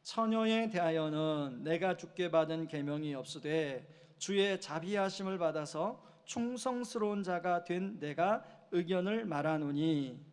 처녀에 대하여는 내가 주께 받은 계명이 없으되 주의 자비하심을 받아서 충성스러운 자가 된 내가 의견을 말하노니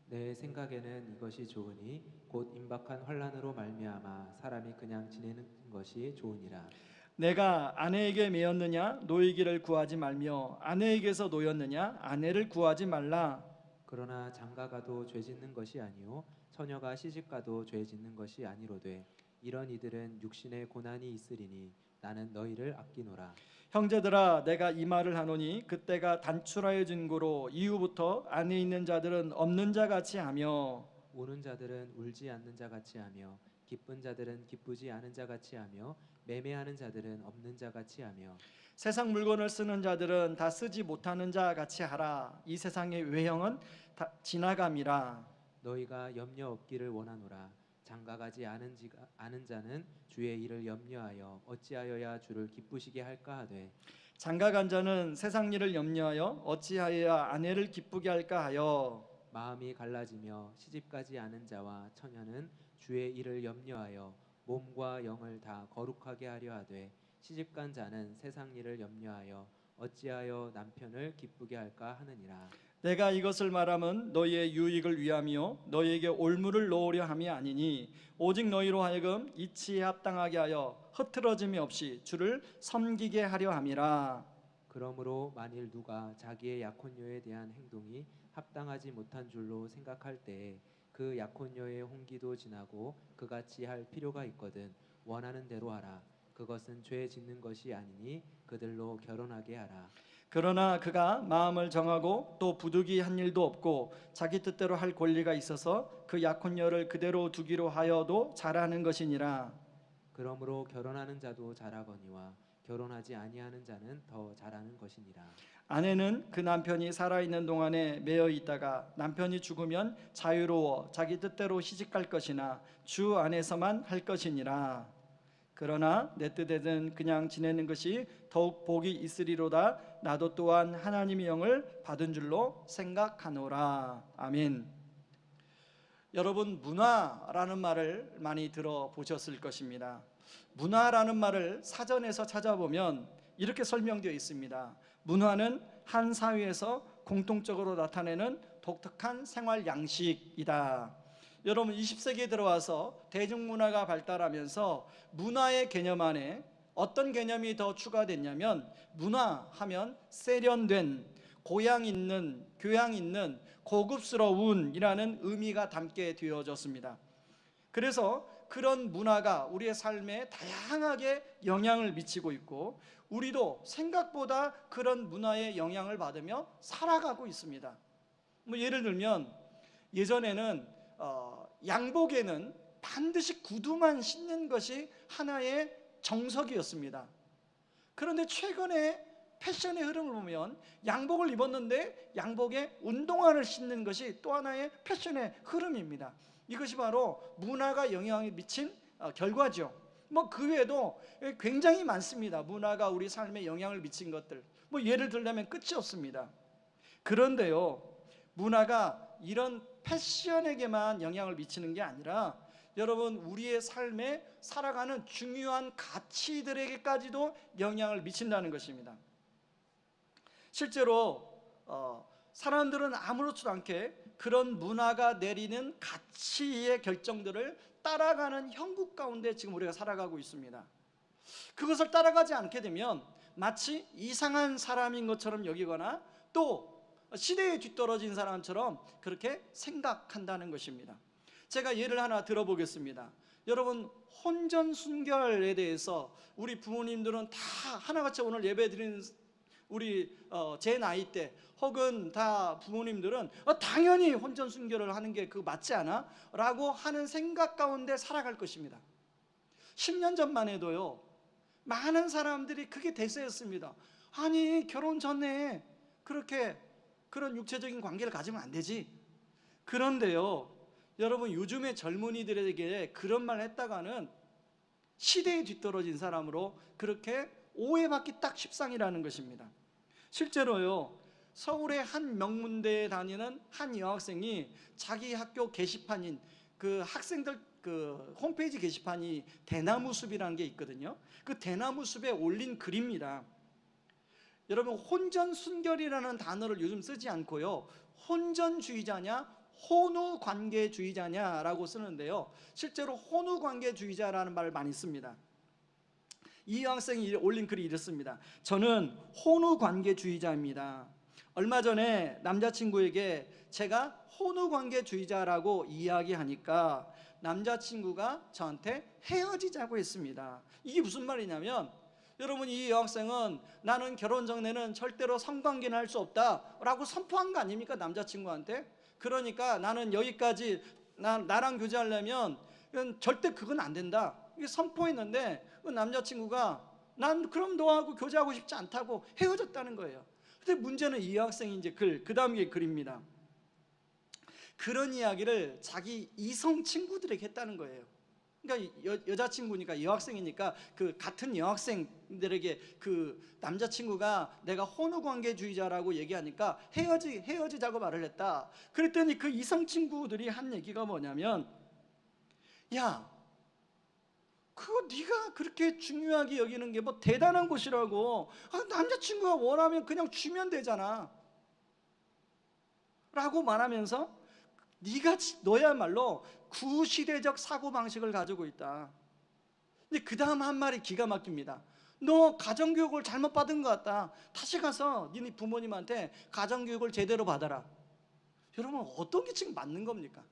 내 생각에는 이것이 좋으니 곧 임박한 환난으로 말미암아 사람이 그냥 지내는 것이 좋으니라. 내가 아내에게 매였느냐 노이기를 구하지 말며 아내에게서 노였느냐 아내를 구하지 말라. 그러나 장가가도 죄 짓는 것이 아니요 처녀가 시집가도 죄 짓는 것이 아니로되 이런 이들은 육신의 고난이 있으리니 나는 너희를 아끼노라. 형제들아 내가 이 말을 하노니 그때가 단출하여 진 고로 이후부터 안에 있는 자들은 없는 자 같이 하며 우는 자들은 울지 않는 자 같이 하며 기쁜 자들은 기쁘지 않은 자 같이 하며 매매하는 자들은 없는 자 같이 하며 세상 물건을 쓰는 자들은 다 쓰지 못하는 자 같이 하라. 이 세상의 외형은 다 지나감이라. 너희가 염려 없기를 원하노라. 장가가지 않은 자는 주의 일을 염려하여 어찌하여야 주를 기쁘시게 할까 하되 장가간 자는 세상 일을 염려하여 어찌하여야 아내를 기쁘게 할까 하여 마음이 갈라지며 시집가지 않은 자와 처녀는 주의 일을 염려하여 몸과 영을 다 거룩하게 하려 하되 시집간 자는 세상 일을 염려하여 어찌하여 남편을 기쁘게 할까 하느니라. 내가 이것을 말함은 너희의 유익을 위함이요 너희에게 올무를 놓으려 함이 아니니 오직 너희로 하여금 이치에 합당하게 하여 흐트러짐이 없이 주를 섬기게 하려 함이라. 그러므로 만일 누가 자기의 약혼녀에 대한 행동이 합당하지 못한 줄로 생각할 때에 그 약혼녀의 홍기도 지나고 그같이 할 필요가 있거든 원하는 대로 하라. 그것은 죄 짓는 것이 아니니 그들로 결혼하게 하라. 그러나 그가 마음을 정하고 또 부득이 한 일도 없고 자기 뜻대로 할 권리가 있어서 그 약혼녀를 그대로 두기로 하여도 잘하는 것이니라. 그러므로 결혼하는 자도 잘하거니와 결혼하지 아니하는 자는 더 잘하는 것이니라. 아내는 그 남편이 살아있는 동안에 매여 있다가 남편이 죽으면 자유로워 자기 뜻대로 시집갈 것이나 주 안에서만 할 것이니라. 그러나 내 뜻에는 그냥 지내는 것이 더욱 복이 있으리로다. 나도 또한 하나님의 영을 받은 줄로 생각하노라. 아멘. 여러분, 문화라는 말을 많이 들어보셨을 것입니다. 문화라는 말을 사전에서 찾아보면 이렇게 설명되어 있습니다. 문화는 한 사회에서 공통적으로 나타내는 독특한 생활 양식이다. 여러분, 20세기에 들어와서 대중문화가 발달하면서 문화의 개념 안에 어떤 개념이 더 추가됐냐면 문화하면 세련된, 고양 있는, 교양 있는, 고급스러운이라는 의미가 담게 되어졌습니다. 그래서 그런 문화가 우리의 삶에 다양하게 영향을 미치고 있고 우리도 생각보다 그런 문화의 영향을 받으며 살아가고 있습니다. 예를 들면 예전에는 양복에는 반드시 구두만 신는 것이 하나의 정석이었습니다. 그런데 최근에 패션의 흐름을 보면 양복을 입었는데 양복에 운동화를 신는 것이 또 하나의 패션의 흐름입니다. 이것이 바로 문화가 영향을 미친 결과죠. 그 외에도 굉장히 많습니다. 문화가 우리 삶에 영향을 미친 것들. 예를 들자면 끝이 없습니다. 그런데요, 문화가 이런 패션에게만 영향을 미치는 게 아니라 여러분 우리의 삶에 살아가는 중요한 가치들에게까지도 영향을 미친다는 것입니다. 실제로 사람들은 아무렇지도 않게 그런 문화가 내리는 가치의 결정들을 따라가는 형국 가운데 지금 우리가 살아가고 있습니다. 그것을 따라가지 않게 되면 마치 이상한 사람인 것처럼 여기거나 또 시대에 뒤떨어진 사람처럼 그렇게 생각한다는 것입니다. 제가 예를 하나 들어보겠습니다. 여러분, 혼전순결에 대해서 우리 부모님들은 다 하나같이 오늘 예배드리는 우리 제 나이 때 혹은 다 부모님들은 당연히 혼전순결을 하는 게 그거 맞지 않아? 라고 하는 생각 가운데 살아갈 것입니다. 10년 전만 해도요 많은 사람들이 그게 대세였습니다. 아니 결혼 전에 그렇게 그런 육체적인 관계를 가지면 안 되지. 그런데요 여러분 요즘의 젊은이들에게 그런 말을 했다가는 시대에 뒤떨어진 사람으로 그렇게 오해받기 딱 십상이라는 것입니다. 실제로요 서울의 한 명문대에 다니는 한 여학생이 자기 학교 게시판인 그 학생들 그 홈페이지 게시판이 대나무 숲이라는 게 있거든요. 그 대나무 숲에 올린 글입니다. 여러분, 혼전순결이라는 단어를 요즘 쓰지 않고요, 혼전주의자냐 혼우관계주의자냐라고 쓰는데요, 실제로 혼우관계주의자라는 말을 많이 씁니다. 이 학생이 올린 글이 이렇습니다. 저는 혼우관계주의자입니다. 얼마 전에 남자친구에게 제가 혼우관계주의자라고 이야기하니까 남자친구가 저한테 헤어지자고 했습니다. 이게 무슨 말이냐면, 여러분, 이 여학생은 나는 결혼 전에는 절대로 성관계는 할 수 없다라고 선포한 거 아닙니까, 남자친구한테? 그러니까 나는 여기까지, 나랑 교제하려면 절대 그건 안 된다, 이게 선포했는데 그 남자친구가 난 그럼 너하고 교제하고 싶지 않다고 헤어졌다는 거예요. 근데 문제는 이 여학생이 이제 그 다음에 글입니다. 그런 이야기를 자기 이성 친구들에게 했다는 거예요. 그러니까 여자친구니까, 여학생이니까 그 같은 여학생들에게 그 남자친구가 내가 혼우관계주의자라고 얘기하니까 헤어지자고 말을 했다. 그랬더니 그 이성 친구들이 한 얘기가 뭐냐면, 야, 그거 네가 그렇게 중요하게 여기는 게 뭐 대단한 것이라고, 남자친구가 원하면 그냥 주면 되잖아 라고 말하면서, 너야말로 구시대적 사고방식을 가지고 있다. 근데 그 다음 한 말이 기가 막힙니다. 너 가정교육을 잘못 받은 것 같다. 다시 가서 니네 부모님한테 가정교육을 제대로 받아라. 여러분, 어떤 게 지금 맞는 겁니까?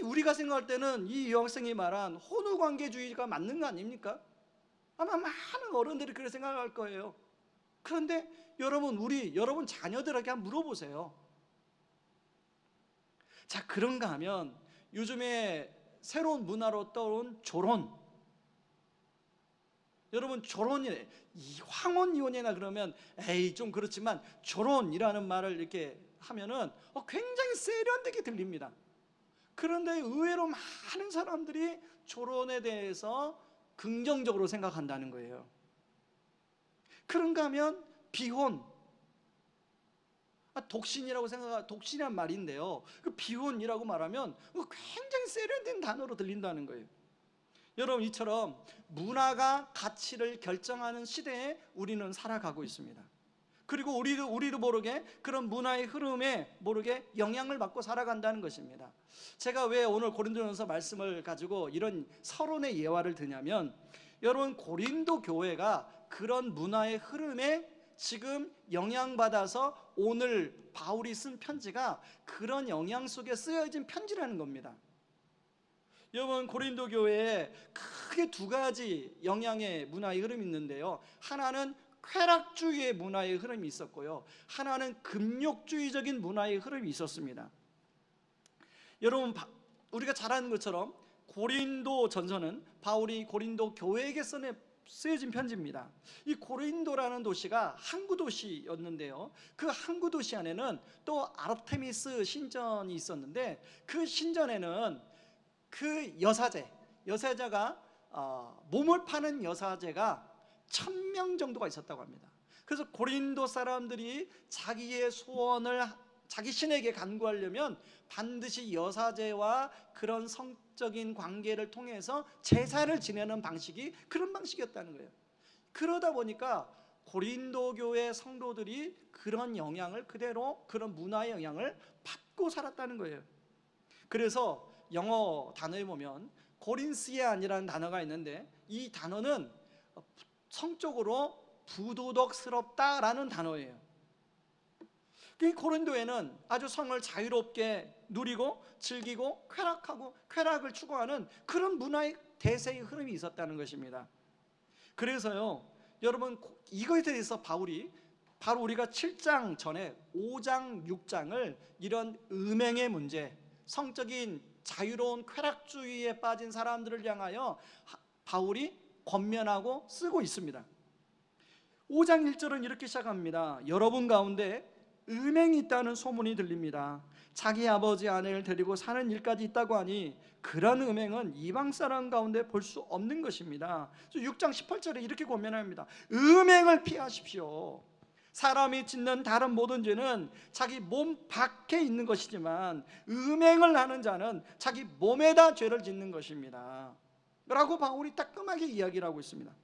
우리가 생각할 때는 이 여학생이 말한 혼우관계주의가 맞는 거 아닙니까? 아마 많은 어른들이 그렇게 생각할 거예요. 그런데 여러분 자녀들에게 한번 물어보세요. 자, 그런가 하면 요즘에 새로운 문화로 떠오른 결혼, 여러분, 결혼이 황혼이혼이나 그러면 에이 좀 그렇지만 결혼이라는 말을 이렇게 하면은 굉장히 세련되게 들립니다. 그런데 의외로 많은 사람들이 결혼에 대해서 긍정적으로 생각한다는 거예요. 그런가 하면 비혼, 독신이라고 독신이란 말인데요, 그 비혼이라고 말하면 굉장히 세련된 단어로 들린다는 거예요. 여러분, 이처럼 문화가 가치를 결정하는 시대에 우리는 살아가고 있습니다. 그리고 우리도 모르게 그런 문화의 흐름에 모르게 영향을 받고 살아간다는 것입니다. 제가 왜 오늘 고린도전서 말씀을 가지고 이런 서론의 예화를 드냐면, 여러분, 고린도 교회가 그런 문화의 흐름에 지금 영향받아서 오늘 바울이 쓴 편지가 그런 영향 속에 쓰여진 편지라는 겁니다. 여러분, 고린도 교회에 크게 두 가지 영향의 문화의 흐름이 있는데요, 하나는 쾌락주의의 문화의 흐름이 있었고요, 하나는 금욕주의적인 문화의 흐름이 있었습니다. 여러분, 우리가 잘 아는 것처럼 고린도 전서는 바울이 고린도 교회에게 쓰여진 편지입니다. 이 고린도라는 도시가 항구 도시였는데요, 그 항구 도시 안에는 또 아르테미스 신전이 있었는데, 그 신전에는 그 여사제가 몸을 파는 여사제가 1000명 정도가 있었다고 합니다. 그래서 고린도 사람들이 자기의 소원을 자기 신에게 간구하려면 반드시 여사제와 그런 성적인 관계를 통해서 제사를 지내는 방식이 그런 방식이었다는 거예요. 그러다 보니까 고린도 교회 성도들이 그런 영향을 그대로, 그런 문화의 영향을 받고 살았다는 거예요. 그래서 영어 단어에 보면 고린시안이라는 단어가 있는데, 이 단어는 성적으로 부도덕스럽다라는 단어예요. 이 고린도에는 아주 성을 자유롭게 누리고 즐기고 쾌락을 추구하는 그런 문화의 대세의 흐름이 있었다는 것입니다. 그래서요, 여러분, 이거에 대해서 바울이 바로 우리가 7장 전에 5장 6장을 이런 음행의 문제, 성적인 자유로운 쾌락주의에 빠진 사람들을 향하여 바울이 권면하고 쓰고 있습니다. 5장 1절은 이렇게 시작합니다. 여러분 가운데 음행이 있다는 소문이 들립니다. 자기 아버지 아내를 데리고 사는 일까지 있다고 하니 그런 음행은 이방 사람 가운데 볼 수 없는 것입니다. 6장 18절에 이렇게 권면합니다. 음행을 피하십시오. 사람이 짓는 다른 모든 죄는 자기 몸 밖에 있는 것이지만 음행을 하는 자는 자기 몸에다 죄를 짓는 것입니다 라고 바울이 따끔하게 이야기를 하고 있습니다.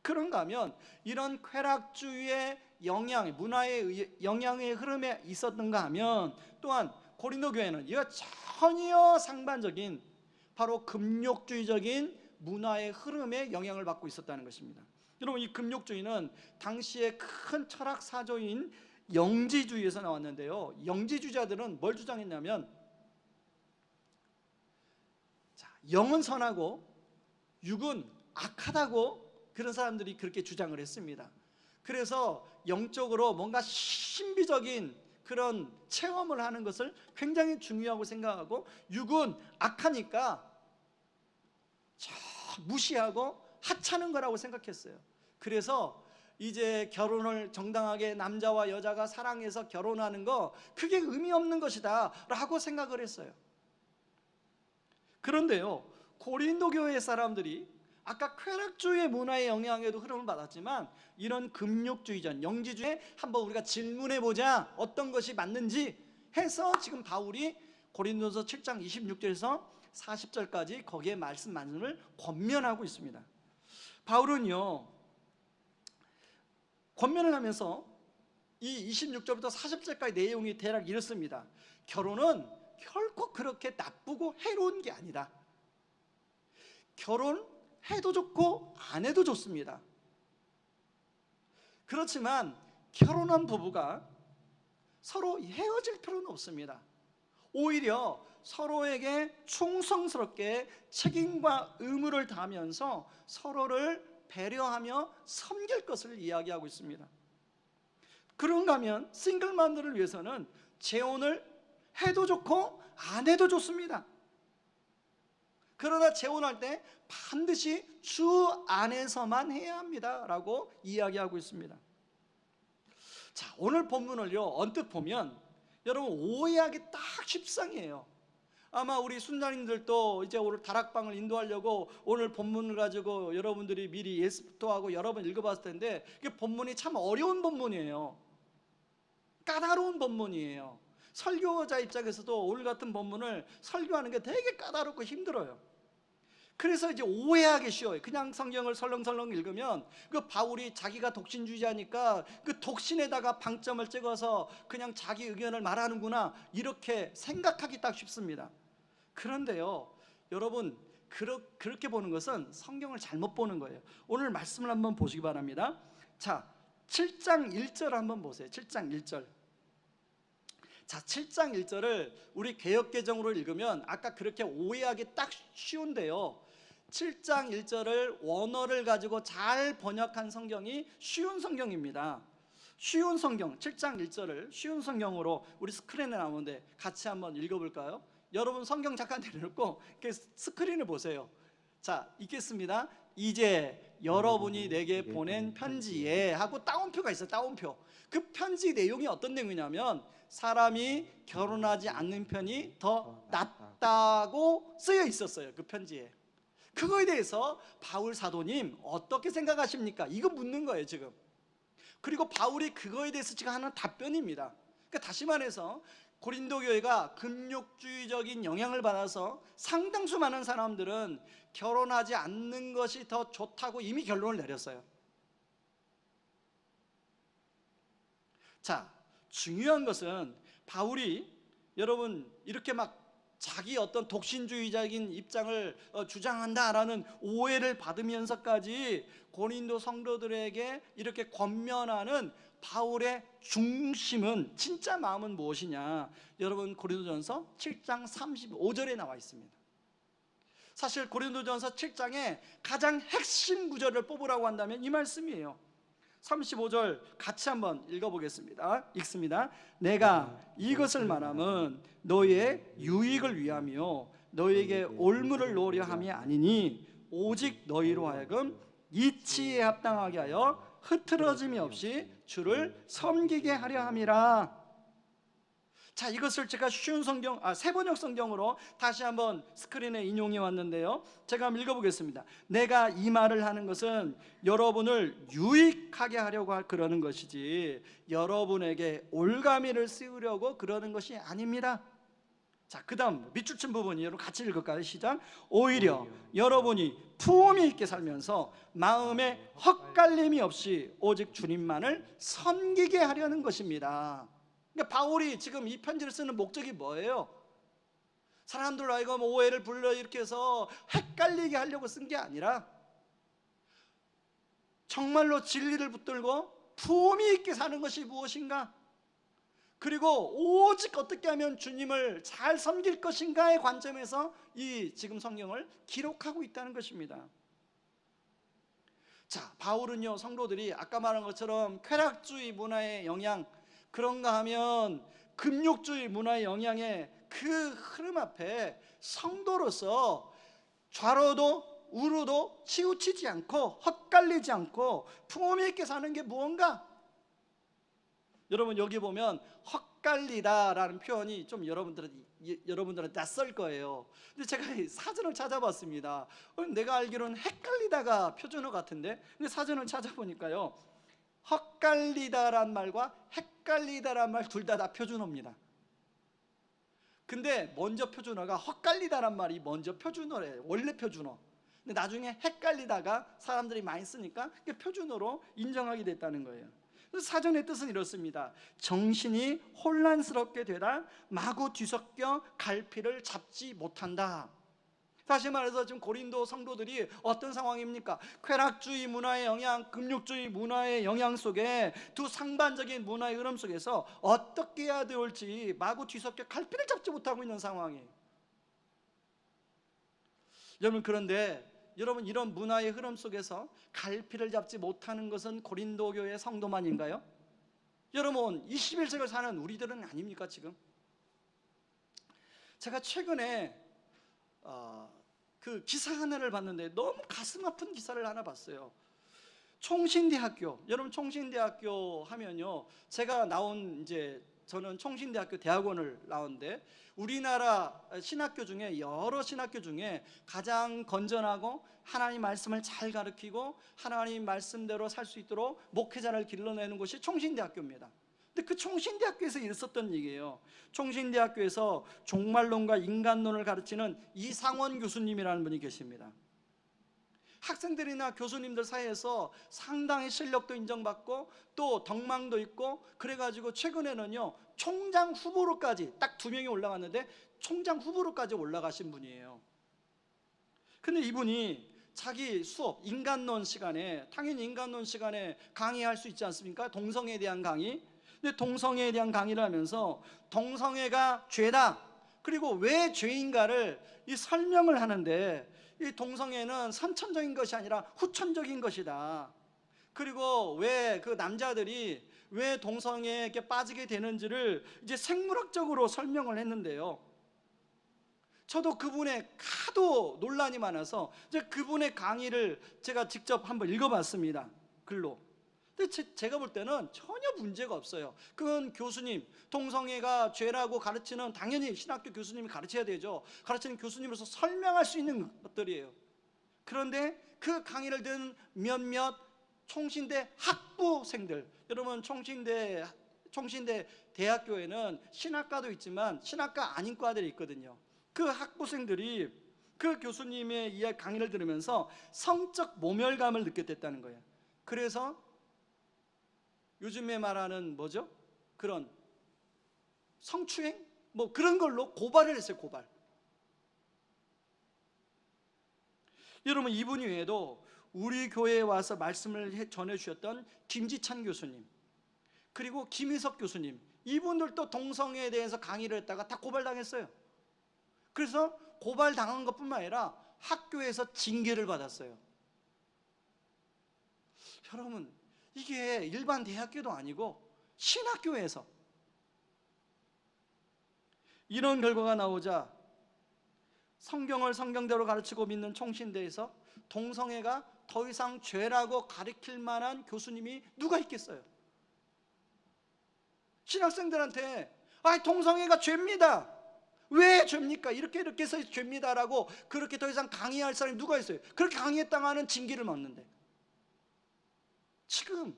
그런가 하면 이런 쾌락주의의 영향, 문화의 영향의 흐름에 있었던가 하면 또한 고린도 교회는 이와 전혀 상반적인 바로 금욕주의적인 문화의 흐름에 영향을 받고 있었다는 것입니다. 여러분, 이 금욕주의는 당시의 큰 철학 사조인 영지주의에서 나왔는데요, 영지주의자들은 뭘 주장했냐면, 영은 선하고 육은 악하다고 그런 사람들이 그렇게 주장을 했습니다. 그래서 영적으로 뭔가 신비적인 그런 체험을 하는 것을 굉장히 중요하고 생각하고, 육은 악하니까 무시하고 하찮은 거라고 생각했어요. 그래서 이제 결혼을 정당하게 남자와 여자가 사랑해서 결혼하는 거, 그게 의미 없는 것이다 라고 생각을 했어요. 그런데요, 고린도 교회 사람들이 아까 쾌락주의 문화의 영향에도 흐름을 받았지만 이런 금욕주의자, 영지주의에 한번 우리가 질문해 보자, 어떤 것이 맞는지 해서 지금 바울이 고린도서 7장 26절에서 40절까지 거기에 말씀을 권면하고 있습니다. 바울은요, 권면을 하면서 이 26절부터 40절까지 내용이 대략 이렇습니다. 결혼은 결코 그렇게 나쁘고 해로운 게 아니다. 결혼해도 좋고 안 해도 좋습니다. 그렇지만 결혼한 부부가 서로 헤어질 필요는 없습니다. 오히려 서로에게 충성스럽게 책임과 의무를 다하면서 서로를 배려하며 섬길 것을 이야기하고 있습니다. 그런가 하면 싱글맘들을 위해서는 재혼을 해도 좋고 안 해도 좋습니다. 그러나 재혼할 때 반드시 주 안에서만 해야 합니다 라고 이야기하고 있습니다. 자, 오늘 본문을요, 언뜻 보면 여러분 오해하기 딱 십상이에요. 아마 우리 순장님들도 이제 오늘 다락방을 인도하려고 오늘 본문을 가지고 여러분들이 미리 예습도 하고 여러 번 읽어봤을 텐데, 이게 본문이 참 어려운 본문이에요. 까다로운 본문이에요. 설교자 입장에서도 오늘 같은 본문을 설교하는 게 되게 까다롭고 힘들어요. 그래서 이제 오해하기 쉬워요. 그냥 성경을 설렁설렁 읽으면 그 바울이 자기가 독신주의자니까 그 독신에다가 방점을 찍어서 그냥 자기 의견을 말하는구나, 이렇게 생각하기 딱 쉽습니다. 그런데요, 여러분, 그렇게 보는 것은 성경을 잘못 보는 거예요. 오늘 말씀을 한번 보시기 바랍니다. 자, 7장 1절 한번 보세요. 7장 1절. 자, 7장 1절을 우리 개역개정으로 읽으면 아까 그렇게 오해하기 딱 쉬운데요, 7장 1절을 원어를 가지고 잘 번역한 성경이 쉬운 성경입니다. 쉬운 성경 7장 1절을 쉬운 성경으로 우리 스크린에 나오는데 같이 한번 읽어볼까요? 여러분 성경 잠깐 내려놓고 스크린을 보세요. 자, 읽겠습니다. 이제 여러분이 내게 보낸 편지에 하고 따옴표가 있어요. 따옴표. 그 편지 내용이 어떤 내용이냐면, 사람이 결혼하지 않는 편이 더 낫다고 쓰여 있었어요. 그 편지에. 그거에 대해서 바울 사도님 어떻게 생각하십니까? 이거 묻는 거예요 지금. 그리고 바울이 그거에 대해서 지금 하는 답변입니다. 그러니까 다시 말해서 고린도 교회가 금욕주의적인 영향을 받아서 상당수 많은 사람들은 결혼하지 않는 것이 더 좋다고 이미 결론을 내렸어요. 자, 중요한 것은 바울이 여러분 이렇게 막 자기 어떤 독신주의적인 입장을 주장한다라는 오해를 받으면서까지 고린도 성도들에게 이렇게 권면하는 바울의 중심은, 진짜 마음은 무엇이냐? 여러분 고린도전서 7장 35절에 나와 있습니다. 사실 고린도전서 7장에 가장 핵심 구절을 뽑으라고 한다면 이 말씀이에요. 35절 같이 한번 읽어보겠습니다. 읽습니다. 내가 이것을 말함은 너희의 유익을 위하며 너희에게 올무를 놓으려 함이 아니니 오직 너희로 하여금 이치에 합당하게 하여 흐트러짐이 없이 주를 섬기게 하려 함이라. 자, 이것을 제가 쉬운 성경, 세번역 성경으로 다시 한번 스크린에 인용해 왔는데요, 제가 한번 읽어보겠습니다. 내가 이 말을 하는 것은 여러분을 유익하게 하려고 그러는 것이지 여러분에게 올가미를 씌우려고 그러는 것이 아닙니다. 자, 그 다음 밑줄 친 부분이 여러분 같이 읽을까요? 시작. 오히려 여러분이 품위 있게 살면서 마음에 헛갈림이 없이 오직 주님만을 섬기게 하려는 것입니다. 그러니까 바울이 지금 이 편지를 쓰는 목적이 뭐예요? 사람들로 하여금 오해를 불러일으켜서 헷갈리게 하려고 쓴 게 아니라 정말로 진리를 붙들고 품위 있게 사는 것이 무엇인가, 그리고 오직 어떻게 하면 주님을 잘 섬길 것인가의 관점에서 이 지금 성경을 기록하고 있다는 것입니다. 자, 바울은요, 성도들이 아까 말한 것처럼 쾌락주의 문화의 영향, 그런가 하면 금욕주의 문화의 영향에 그 흐름 앞에 성도로서 좌로도 우로도 치우치지 않고 헛갈리지 않고 품위 있게 사는 게 무언가? 여러분, 여기 보면 헛갈리다라는 표현이 좀 여러분들한테 낯설 거예요. 근데 제가 사전을 찾아봤습니다. 내가 알기로는 헷갈리다가 표준어 같은데, 근데 사전을 찾아보니까요, 헛갈리다란 말과 헷갈리다란 말 둘 다 표준어입니다. 근데 먼저 표준어가 헛갈리다란 말이 먼저 표준어래요. 원래 표준어. 근데 나중에 헷갈리다가 사람들이 많이 쓰니까 그게 표준어로 인정하게 됐다는 거예요. 사전의 뜻은 이렇습니다. 정신이 혼란스럽게 되다 마구 뒤섞여 갈피를 잡지 못한다. 다시 말해서 지금 고린도 성도들이 어떤 상황입니까? 쾌락주의 문화의 영향, 금욕주의 문화의 영향 속에 두 상반적인 문화의 흐름 속에서 어떻게 해야 될지 마구 뒤섞여 갈피를 잡지 못하고 있는 상황이에요. 여러분, 그런데 여러분, 이런 문화의 흐름 속에서 갈피를 잡지 못하는 것은 고린도 교회 성도만인가요? 여러분, 21세기를 사는 우리들은 아닙니까 지금? 제가 최근에 그 기사 하나를 봤는데 너무 가슴 아픈 기사를 하나 봤어요. 총신대학교, 여러분 총신대학교 하면요, 제가 나온 저는 총신대학교 대학원을 나왔는데 우리나라 신학교 중에 여러 신학교 중에 가장 건전하고 하나님 말씀을 잘 가르치고 하나님 말씀대로 살 수 있도록 목회자를 길러내는 곳이 총신대학교입니다. 근데 그 총신대학교에서 있었던 얘기예요. 총신대학교에서 종말론과 인간론을 가르치는 이상원 교수님이라는 분이 계십니다. 학생들이나 교수님들 사이에서 상당히 실력도 인정받고 또 덕망도 있고, 그래가지고 최근에는요 총장 후보로까지 딱 2명이 올라갔는데 총장 후보로까지 올라가신 분이에요. 근데 이분이 자기 수업 인간론 시간에, 당연히 인간론 시간에 강의할 수 있지 않습니까? 동성애에 대한 강의. 근데 동성애에 대한 강의를 하면서 동성애가 죄다, 그리고 왜 죄인가를 이 설명을 하는데, 이 동성애는 선천적인 것이 아니라 후천적인 것이다. 그리고 왜 그 남자들이 왜 동성애에 빠지게 되는지를 이제 생물학적으로 설명을 했는데요, 저도 그분의 하도 논란이 많아서 이제 그분의 강의를 제가 직접 한번 읽어봤습니다, 글로. 근데 제가 볼 때는 전혀 문제가 없어요. 그건 교수님, 동성애가 죄라고 가르치는, 당연히 신학교 교수님이 가르쳐야 되죠. 가르치는 교수님으로서 설명할 수 있는 것들이에요. 그런데 그 강의를 듣는 몇몇 총신대 학부생들, 여러분 총신대 대학교에는 신학과도 있지만 신학과 아닌 과들이 있거든요. 그 학부생들이 그 교수님의 강의를 들으면서 성적 모멸감을 느꼈다는 거예요. 그래서 요즘에 말하는 뭐죠? 그런 성추행? 뭐 그런 걸로 고발을 했어요, 고발. 여러분, 이분 외에도 우리 교회에 와서 말씀을 전해주셨던 김지찬 교수님, 그리고 김희석 교수님, 이분들도 동성애에 대해서 강의를 했다가 다 고발당했어요. 그래서 고발당한 것뿐만 아니라 학교에서 징계를 받았어요. 여러분, 이게 일반 대학교도 아니고 신학교에서 이런 결과가 나오자 성경을 성경대로 가르치고 믿는 총신대에서 동성애가 더 이상 죄라고 가르칠 만한 교수님이 누가 있겠어요? 신학생들한테 아, 동성애가 죄입니다. 왜 죄입니까? 이렇게 해서 죄입니다라고 그렇게 더 이상 강의할 사람이 누가 있어요? 그렇게 강의했다가는 징계를 먹는데. 지금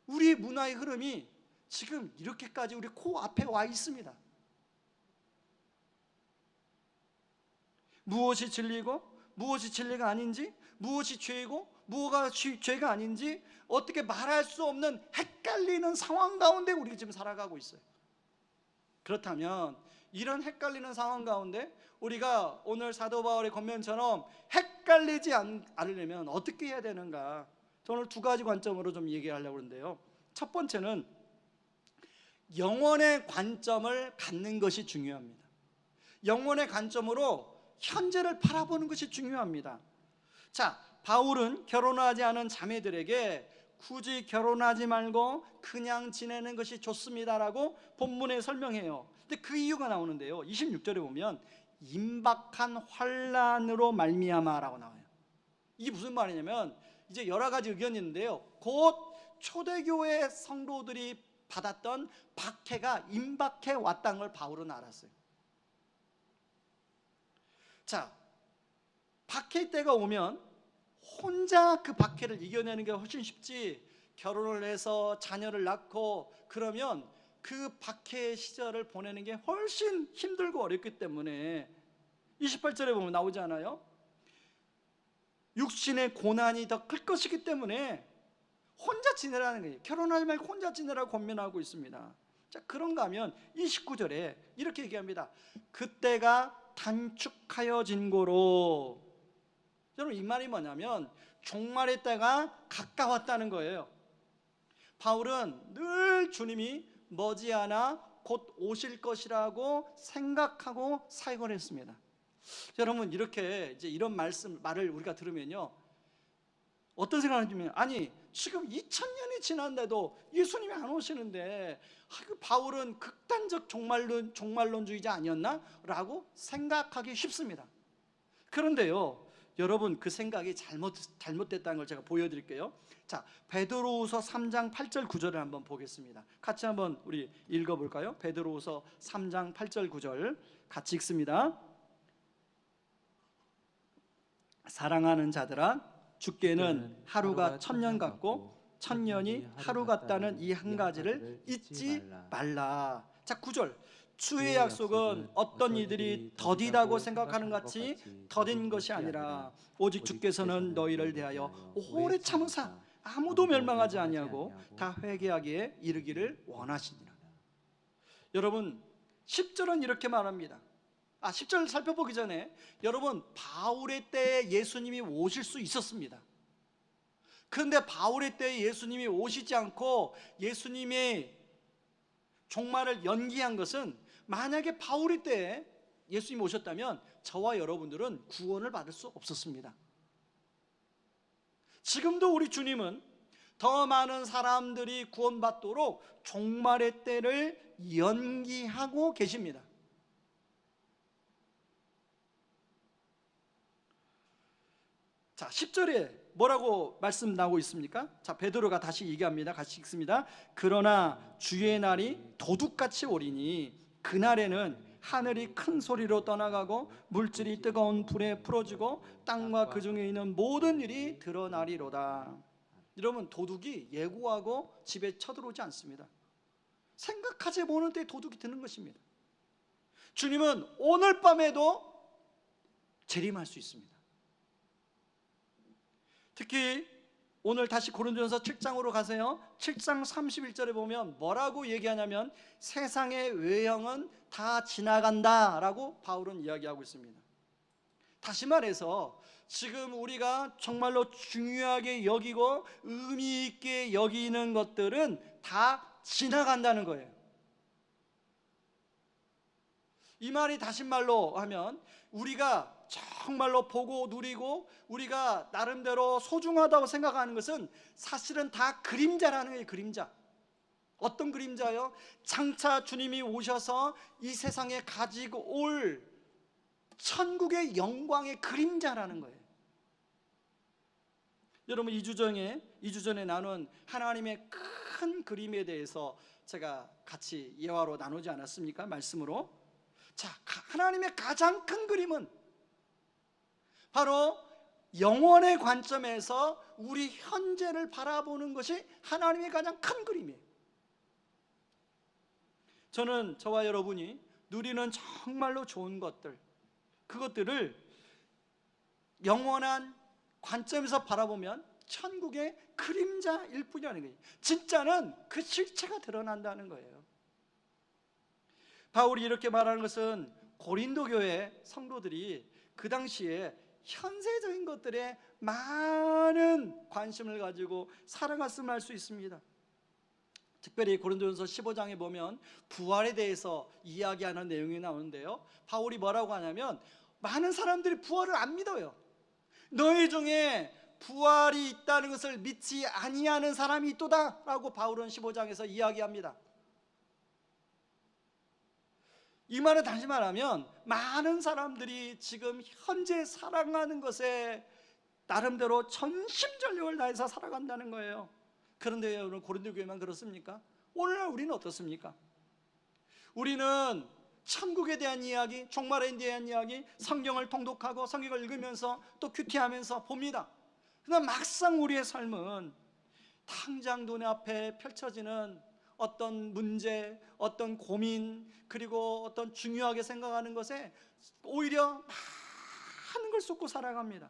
우리 문화의 흐름이 지금 이렇게까지 우리 코앞에 와 있습니다. 무엇이 진리고 무엇이 진리가 아닌지, 무엇이 죄이고 무엇가 죄가 아닌지 어떻게 말할 수 없는 헷갈리는 상황 가운데 우리가 지금 살아가고 있어요. 그렇다면 이런 헷갈리는 상황 가운데 우리가 오늘 사도 바울의 권면처럼 헷갈리지 않으려면 어떻게 해야 되는가? 저는 오늘 두 가지 관점으로 좀 얘기하려고 하는데요. 첫 번째는 영혼의 관점을 갖는 것이 중요합니다. 영혼의 관점으로 현재를 바라보는 것이 중요합니다. 자, 바울은 결혼하지 않은 자매들에게 굳이 결혼하지 말고 그냥 지내는 것이 좋습니다라고 본문에 설명해요. 근데 그 이유가 나오는데요. 26절에 보면 임박한 환난으로 말미암아라고 나와요. 이게 무슨 말이냐면 이제 여러 가지 의견이 있는데요. 곧 초대교회 성도들이 받았던 박해가 임박해 왔다는 걸 바울은 알았어요. 자, 박해 때가 오면 혼자 그 박해를 이겨내는 게 훨씬 쉽지, 결혼을 해서 자녀를 낳고 그러면 그 박해 시절을 보내는 게 훨씬 힘들고 어렵기 때문에 28절에 보면 나오지 않아요? 육신의 고난이 더 클 것이기 때문에 혼자 지내라는 거예요. 결혼하지 말고 혼자 지내라고 권면하고 있습니다. 자, 그런가 하면 29절에 이렇게 얘기합니다. 그때가 단축하여진 고로. 여러분, 이 말이 뭐냐면 종말의 때가 가까웠다는 거예요. 바울은 늘 주님이 머지않아 곧 오실 것이라고 생각하고 사역을 했습니다. 여러분, 이렇게 이제 이런 말을 우리가 들으면요, 어떤 생각을 하냐면, 아니 지금 2000년이 지났는데도 예수님이 안 오시는데 그 바울은 극단적 종말론주의자 아니었나? 라고 생각하기 쉽습니다. 그런데요, 여러분, 그 생각이 잘못됐다는 걸 제가 보여드릴게요. 자, 베드로후서 3장 8절 9절을 한번 보겠습니다. 같이 한번 우리 읽어볼까요? 베드로후서 3장 8절 9절 같이 읽습니다. 사랑하는 자들아, 주께는 하루가 1000년 같고 1000년이 하루 같다는 이 한 가지를 잊지 말라. 자, 9절, 주의 약속은 어떤 이들이 더디다고 생각하는 같이 더딘 것이 아니라 오직 주께서는 너희를 대하여 오래 참으사 아무도 멸망하지 아니하고 다 회개하기에 이르기를 원하시니라. 여러분, 10절은 이렇게 말합니다. 10절 살펴보기 전에 여러분, 바울의 때에 예수님이 오실 수 있었습니다. 그런데 바울의 때에 예수님이 오시지 않고 예수님의 종말을 연기한 것은, 만약에 바울의 때에 예수님이 오셨다면 저와 여러분들은 구원을 받을 수 없었습니다. 지금도 우리 주님은 더 많은 사람들이 구원받도록 종말의 때를 연기하고 계십니다. 자, 10절에 뭐라고 말씀 나오고 있습니까? 자, 베드로가 다시 얘기합니다. 같이 읽습니다. 그러나 주의 날이 도둑같이 오리니 그날에는 하늘이 큰 소리로 떠나가고 물질이 뜨거운 불에 풀어지고 땅과 그 중에 있는 모든 일이 드러나리로다. 여러분, 도둑이 예고하고 집에 쳐들어오지 않습니다. 생각하지 못할 때 도둑이 드는 것입니다. 주님은 오늘 밤에도 재림할 수 있습니다. 특히 오늘 다시 고린도전서 7장으로 가세요. 7장 31절에 보면 뭐라고 얘기하냐면 세상의 외형은 다 지나간다 라고 바울은 이야기하고 있습니다. 다시 말해서 지금 우리가 정말로 중요하게 여기고 의미 있게 여기는 것들은 다 지나간다는 거예요. 이 말이 다시 말로 하면 우리가 정말로 보고 누리고 우리가 나름대로 소중하다고 생각하는 것은 사실은 다 그림자라는 거예요. 그림자. 어떤 그림자요? 장차 주님이 오셔서 이 세상에 가지고 올 천국의 영광의 그림자라는 거예요. 여러분, 2주 전에 나눈 하나님의 큰 그림에 대해서 제가 같이 예화로 나누지 않았습니까? 말씀으로. 자, 하나님의 가장 큰 그림은 바로 영원의 관점에서 우리 현재를 바라보는 것이 하나님의 가장 큰 그림이에요. 저는 저와 여러분이 누리는 정말로 좋은 것들, 그것들을 영원한 관점에서 바라보면 천국의 그림자일 뿐이라는 거예요. 진짜는 그 실체가 드러난다는 거예요. 바울이 이렇게 말하는 것은 고린도 교회 성도들이 그 당시에 현세적인 것들에 많은 관심을 가지고 살아갔음을 알 수 있습니다. 특별히 고린도전서 15장에 보면 부활에 대해서 이야기하는 내용이 나오는데요, 바울이 뭐라고 하냐면 많은 사람들이 부활을 안 믿어요. 너희 중에 부활이 있다는 것을 믿지 아니하는 사람이 있도다 라고 바울은 15장에서 이야기합니다. 이 말은 다시 말하면 많은 사람들이 지금 현재 살아가는 것에 나름대로 전심전력을 다해서 살아간다는 거예요. 그런데 여러분, 고린도 교회만 그렇습니까? 오늘날 우리는 어떻습니까? 우리는 천국에 대한 이야기, 종말에 대한 이야기, 성경을 통독하고 성경을 읽으면서 또 큐티하면서 봅니다. 그러나 막상 우리의 삶은 당장 눈앞에 펼쳐지는 어떤 문제, 어떤 고민, 그리고 어떤 중요하게 생각하는 것에 오히려 많은 걸 쏟고 살아갑니다.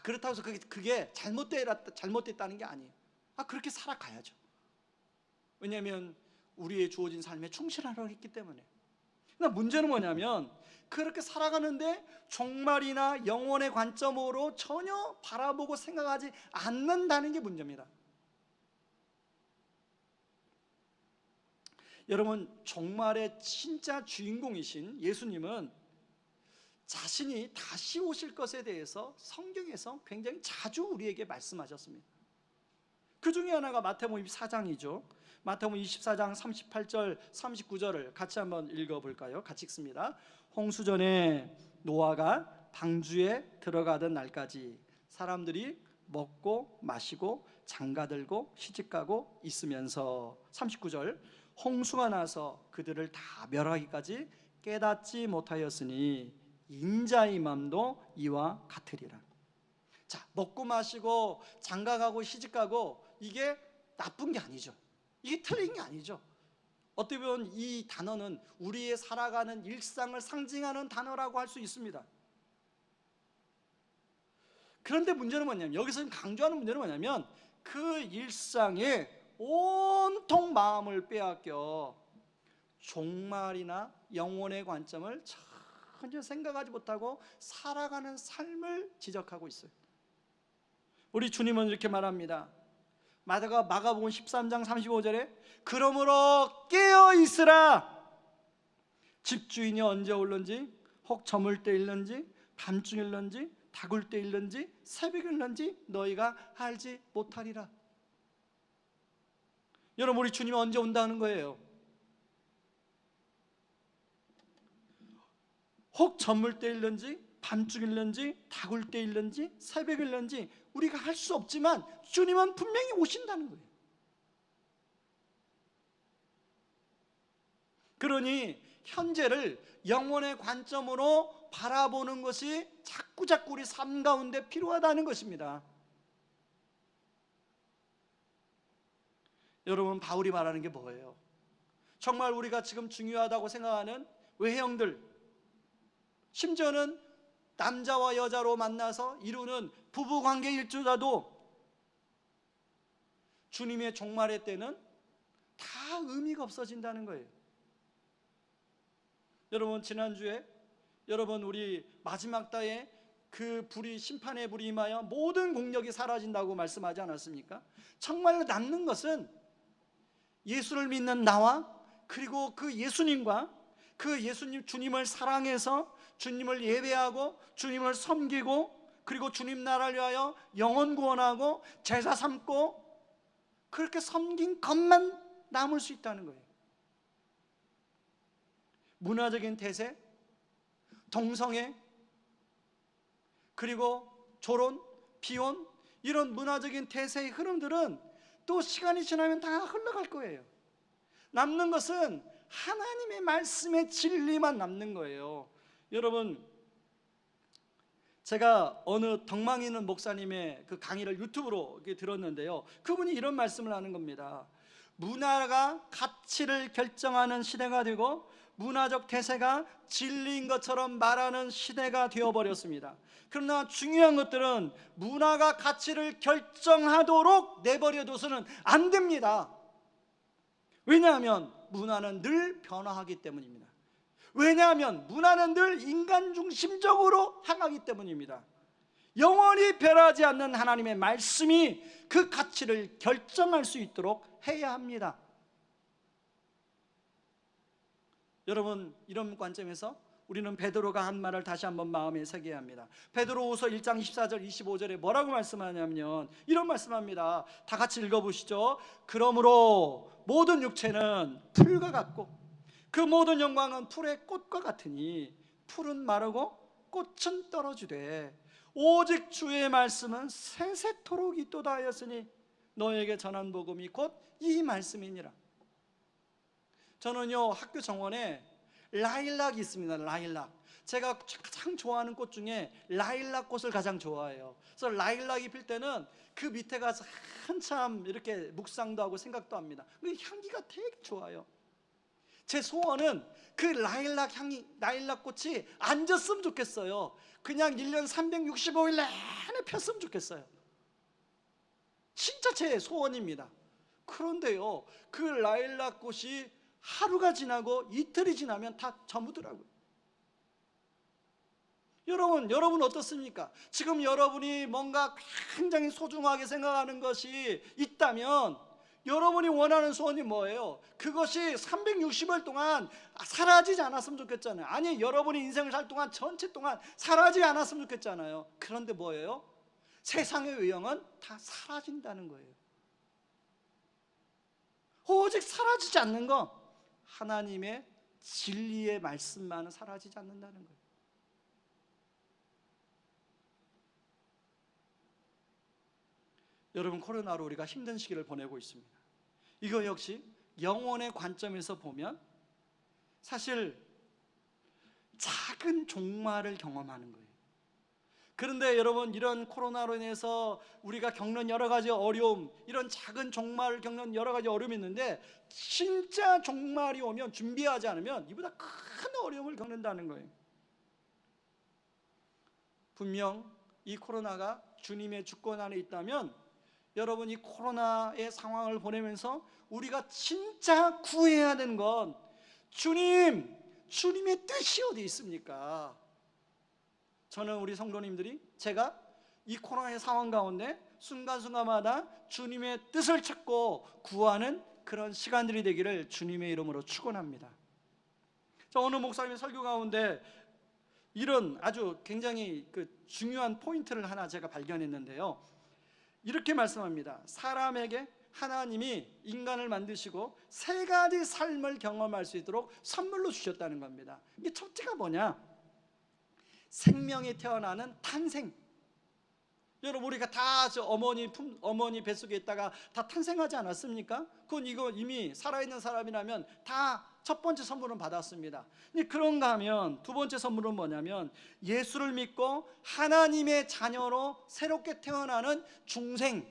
그렇다고 해서 그게 잘못됐다는 게 아니에요. 그렇게 살아가야죠. 왜냐하면 우리의 주어진 삶에 충실하라고 했기 때문에. 그러나 문제는 뭐냐면 그렇게 살아가는데 종말이나 영혼의 관점으로 전혀 바라보고 생각하지 않는다는 게 문제입니다. 여러분, 종말의 진짜 주인공이신 예수님은 자신이 다시 오실 것에 대해서 성경에서 굉장히 자주 우리에게 말씀하셨습니다. 그 중에 하나가 마태복음 24장이죠. 마태복음 24장 38절 39절을 같이 한번 읽어볼까요? 같이 읽습니다. 홍수전에 노아가 방주에 들어가던 날까지 사람들이 먹고 마시고 장가들고 시집가고 있으면서, 39절, 홍수가 나서 그들을 다 멸하기까지 깨닫지 못하였으니 인자의 맘도 이와 같으리라. 자, 먹고 마시고 장가가고 시집가고, 이게 나쁜 게 아니죠. 이게 틀린 게 아니죠. 어떻게 보면 이 단어는 우리의 살아가는 일상을 상징하는 단어라고 할 수 있습니다. 그런데 문제는 뭐냐면, 여기서 강조하는 문제는 뭐냐면 그 일상에 온통 마음을 빼앗겨 종말이나 영혼의 관점을 전혀 생각하지 못하고 살아가는 삶을 지적하고 있어요. 우리 주님은 이렇게 말합니다. 마가복음 13장 35절에 그러므로 깨어 있으라. 집주인이 언제 올는지, 혹 저물 때일는지, 밤중일는지, 다굴 때일는지, 새벽일는지 너희가 알지 못하리라. 여러분, 우리 주님이 언제 온다는 거예요? 혹 저물 때일는지, 밤중일는지, 다굴 때일는지, 새벽일는지 우리가 할 수 없지만 주님은 분명히 오신다는 거예요. 그러니 현재를 영혼의 관점으로 바라보는 것이 자꾸자꾸 우리 삶 가운데 필요하다는 것입니다. 여러분, 바울이 말하는 게 뭐예요? 정말 우리가 지금 중요하다고 생각하는 외형들, 심지어는 남자와 여자로 만나서 이루는 부부관계일조차도 주님의 종말의 때는 다 의미가 없어진다는 거예요. 여러분, 지난주에 여러분, 우리 마지막 때에 그 불이, 심판의 불이 임하여 모든 공력이 사라진다고 말씀하지 않았습니까? 정말로 남는 것은 예수를 믿는 나와, 그리고 그 예수님과 그 예수님, 주님을 사랑해서 주님을 예배하고 주님을 섬기고, 그리고 주님 나라를 위하여 영혼 구원하고 제사 삼고 그렇게 섬긴 것만 남을 수 있다는 거예요. 문화적인 대세, 동성애, 그리고 조론, 비혼, 이런 문화적인 대세의 흐름들은 또 시간이 지나면 다 흘러갈 거예요. 남는 것은 하나님의 말씀의 진리만 남는 거예요. 여러분, 제가 어느 덕망 있는 목사님의 그 강의를 유튜브로 이렇게 들었는데요, 그분이 이런 말씀을 하는 겁니다. 문화가 가치를 결정하는 시대가 되고 문화적 대세가 진리인 것처럼 말하는 시대가 되어버렸습니다. 그러나 중요한 것들은 문화가 가치를 결정하도록 내버려둬서는 안 됩니다. 왜냐하면 문화는 늘 변화하기 때문입니다. 왜냐하면 문화는 늘 인간 중심적으로 향하기 때문입니다. 영원히 변하지 않는 하나님의 말씀이 그 가치를 결정할 수 있도록 해야 합니다. 여러분, 이런 관점에서 우리는 베드로가 한 말을 다시 한번 마음에 새겨야 합니다. 베드로후서 1장 14절 25절에 뭐라고 말씀하냐면 이런 말씀합니다. 다 같이 읽어보시죠. 그러므로 모든 육체는 풀과 같고 그 모든 영광은 풀의 꽃과 같으니 풀은 마르고 꽃은 떨어지되 오직 주의 말씀은 세세토록 있도다 하였으니 너에게 전한 복음이 곧 이 말씀이니라. 저는요, 학교 정원에 라일락이 있습니다. 라일락. 제가 가장 좋아하는 꽃 중에 라일락 꽃을 가장 좋아해요. 그래서 라일락이 필 때는 그 밑에 가서 한참 이렇게 묵상도 하고 생각도 합니다. 그 향기가 되게 좋아요. 제 소원은 그 라일락 꽃이 안 졌으면 좋겠어요. 그냥 1년 365일 내내 폈으면 좋겠어요. 진짜 제 소원입니다. 그런데요, 그 라일락 꽃이 하루가 지나고 이틀이 지나면 다 저무더라고요. 여러분 어떻습니까? 지금 여러분이 뭔가 굉장히 소중하게 생각하는 것이 있다면 여러분이 원하는 소원이 뭐예요? 그것이 360일 동안 사라지지 않았으면 좋겠잖아요. 아니, 여러분이 인생을 살 동안 전체 동안 사라지지 않았으면 좋겠잖아요. 그런데 뭐예요? 세상의 의형은 다 사라진다는 거예요. 오직 사라지지 않는 건 하나님의 진리의 말씀만은 사라지지 않는다는 거예요. 여러분, 코로나로 우리가 힘든 시기를 보내고 있습니다. 이거 역시 영혼의 관점에서 보면 사실 작은 종말을 경험하는 거예요. 그런데 여러분, 이런 코로나로 인해서 우리가 겪는 여러 가지 어려움, 이런 작은 종말을 겪는 여러 가지 어려움이 있는데 진짜 종말이 오면 준비하지 않으면 이보다 큰 어려움을 겪는다는 거예요. 분명 이 코로나가 주님의 주권 안에 있다면 여러분, 이 코로나의 상황을 보내면서 우리가 진짜 구해야 되는 건 주님의 뜻이 어디 있습니까? 저는 우리 성도님들이 제가 이 코로나의 상황 가운데 순간순간마다 주님의 뜻을 찾고 구하는 그런 시간들이 되기를 주님의 이름으로 축원합니다. 오늘 목사님의 설교 가운데 이런 아주 굉장히 중요한 포인트를 하나 제가 발견했는데요, 이렇게 말씀합니다. 사람에게 하나님이 인간을 만드시고 세 가지 삶을 경험할 수 있도록 선물로 주셨다는 겁니다. 이게 첫째가 뭐냐? 생명이 태어나는 탄생. 여러분, 우리가 다 어머니 뱃속에 있다가 다 탄생하지 않았습니까? 그건 이거 이미 살아있는 사람이라면 다 첫 번째 선물은 받았습니다. 그런가 하면 두 번째 선물은 뭐냐면 예수를 믿고 하나님의 자녀로 새롭게 태어나는 중생.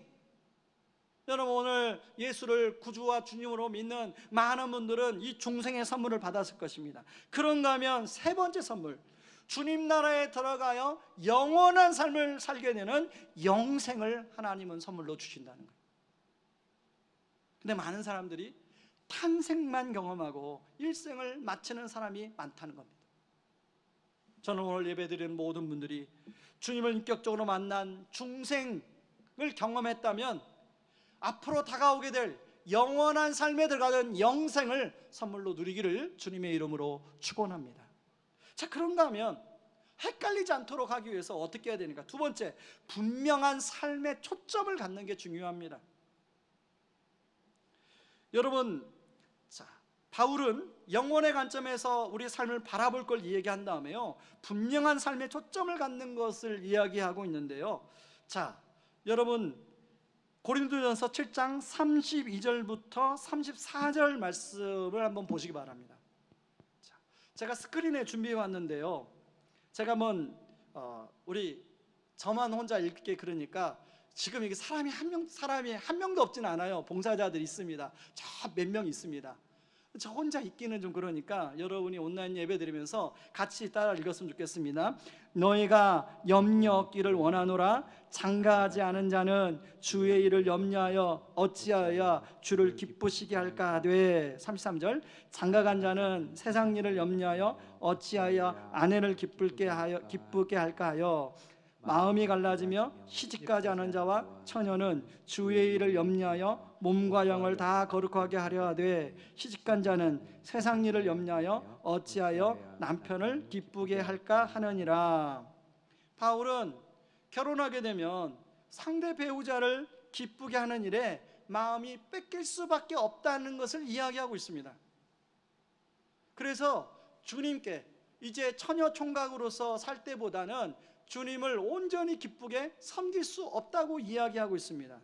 여러분, 오늘 예수를 구주와 주님으로 믿는 많은 분들은 이 중생의 선물을 받았을 것입니다. 그런가 하면 세 번째 선물, 주님 나라에 들어가여 영원한 삶을 살게 되는 영생을 하나님은 선물로 주신다는 거예요. 근데 많은 사람들이 탄생만 경험하고 일생을 마치는 사람이 많다는 겁니다. 저는 오늘 예배드리는 모든 분들이 주님을 인격적으로 만난 중생을 경험했다면 앞으로 다가오게 될 영원한 삶에 들어가는 영생을 선물로 누리기를 주님의 이름으로 축원합니다. 자, 그런가 하면 헷갈리지 않도록 하기 위해서 어떻게 해야 되는가? 두 번째, 분명한 삶의 초점을 갖는 게 중요합니다. 여러분, 바울은 영혼의 관점에서 우리 삶을 바라볼 걸 이야기한 다음에요, 분명한 삶의 초점을 갖는 것을 이야기하고 있는데요. 자, 여러분, 고린도전서 7장 32절부터 34절 말씀을 한번 보시기 바랍니다. 자, 제가 스크린에 준비해 왔는데요. 제가 우리 저만 혼자 읽게 그러니까 지금 이게 사람이 한 명도 없진 않아요. 봉사자들이 있습니다. 저 몇 명 있습니다. 저 혼자 읽기는 좀 그러니까 여러분이 온라인 예배 드리면서 같이 따라 읽었으면 좋겠습니다. 너희가 염려 얻기를 원하노라. 장가하지 않은 자는 주의 일을 염려하여 어찌하여 주를 기쁘시게 할까 하되. 33절 장가간 자는 세상 일을 염려하여 어찌하여 아내를 기쁘게 할까 하여. 마음이 갈라지며 시집가지 않은 자와 처녀는 주의 일을 염려하여 몸과 영을 다 거룩하게 하려 하되 시집간 자는 세상 일을 염려하여 어찌하여 남편을 기쁘게 할까 하느니라. 바울은 결혼하게 되면 상대 배우자를 기쁘게 하는 일에 마음이 뺏길 수밖에 없다는 것을 이야기하고 있습니다. 그래서 주님께 이제 처녀 총각으로서 살 때보다는 주님을 온전히 기쁘게 섬길 수 없다고 이야기하고 있습니다.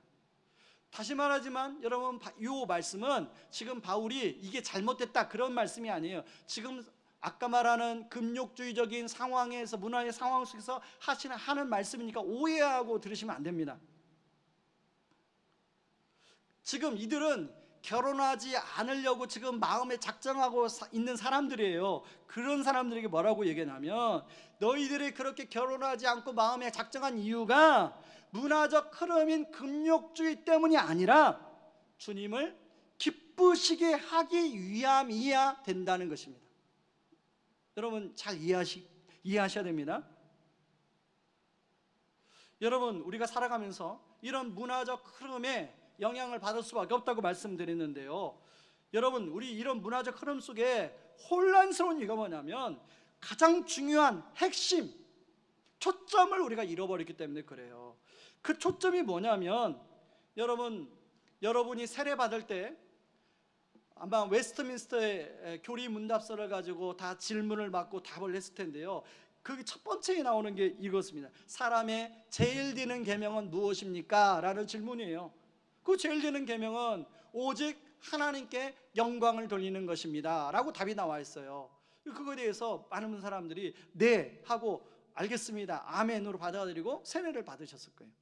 다시 말하지만 여러분, 이 말씀은 지금 바울이 이게 잘못됐다 그런 말씀이 아니에요. 지금 아까 말하는 금욕주의적인 상황에서, 문화의 상황 속에서 하는 말씀이니까 오해하고 들으시면 안 됩니다. 지금 이들은 결혼하지 않으려고 지금 마음에 작정하고 있는 사람들이에요. 그런 사람들에게 뭐라고 얘기하냐면, 너희들이 그렇게 결혼하지 않고 마음에 작정한 이유가 문화적 흐름인 금욕주의 때문이 아니라 주님을 기쁘시게 하기 위함이야 된다는 것입니다. 여러분 잘 이해하셔야 됩니다. 여러분, 우리가 살아가면서 이런 문화적 흐름에 영향을 받을 수밖에 없다고 말씀드렸는데요. 여러분, 우리 이런 문화적 흐름 속에 혼란스러운 이유가 뭐냐면 가장 중요한 핵심, 초점을 우리가 잃어버렸기 때문에 그래요. 그 초점이 뭐냐면, 여러분이 세례 받을 때 아마 웨스트민스터의 교리 문답서를 가지고 다 질문을 받고 답을 했을 텐데요. 그 첫 번째에 나오는 게 이것입니다. 사람의 제일 되는 계명은 무엇입니까? 라는 질문이에요. 그 제일 되는 계명은 오직 하나님께 영광을 돌리는 것입니다 라고 답이 나와 있어요. 그거에 대해서 많은 사람들이 네 하고 알겠습니다, 아멘으로 받아들이고 세례를 받으셨을 거예요.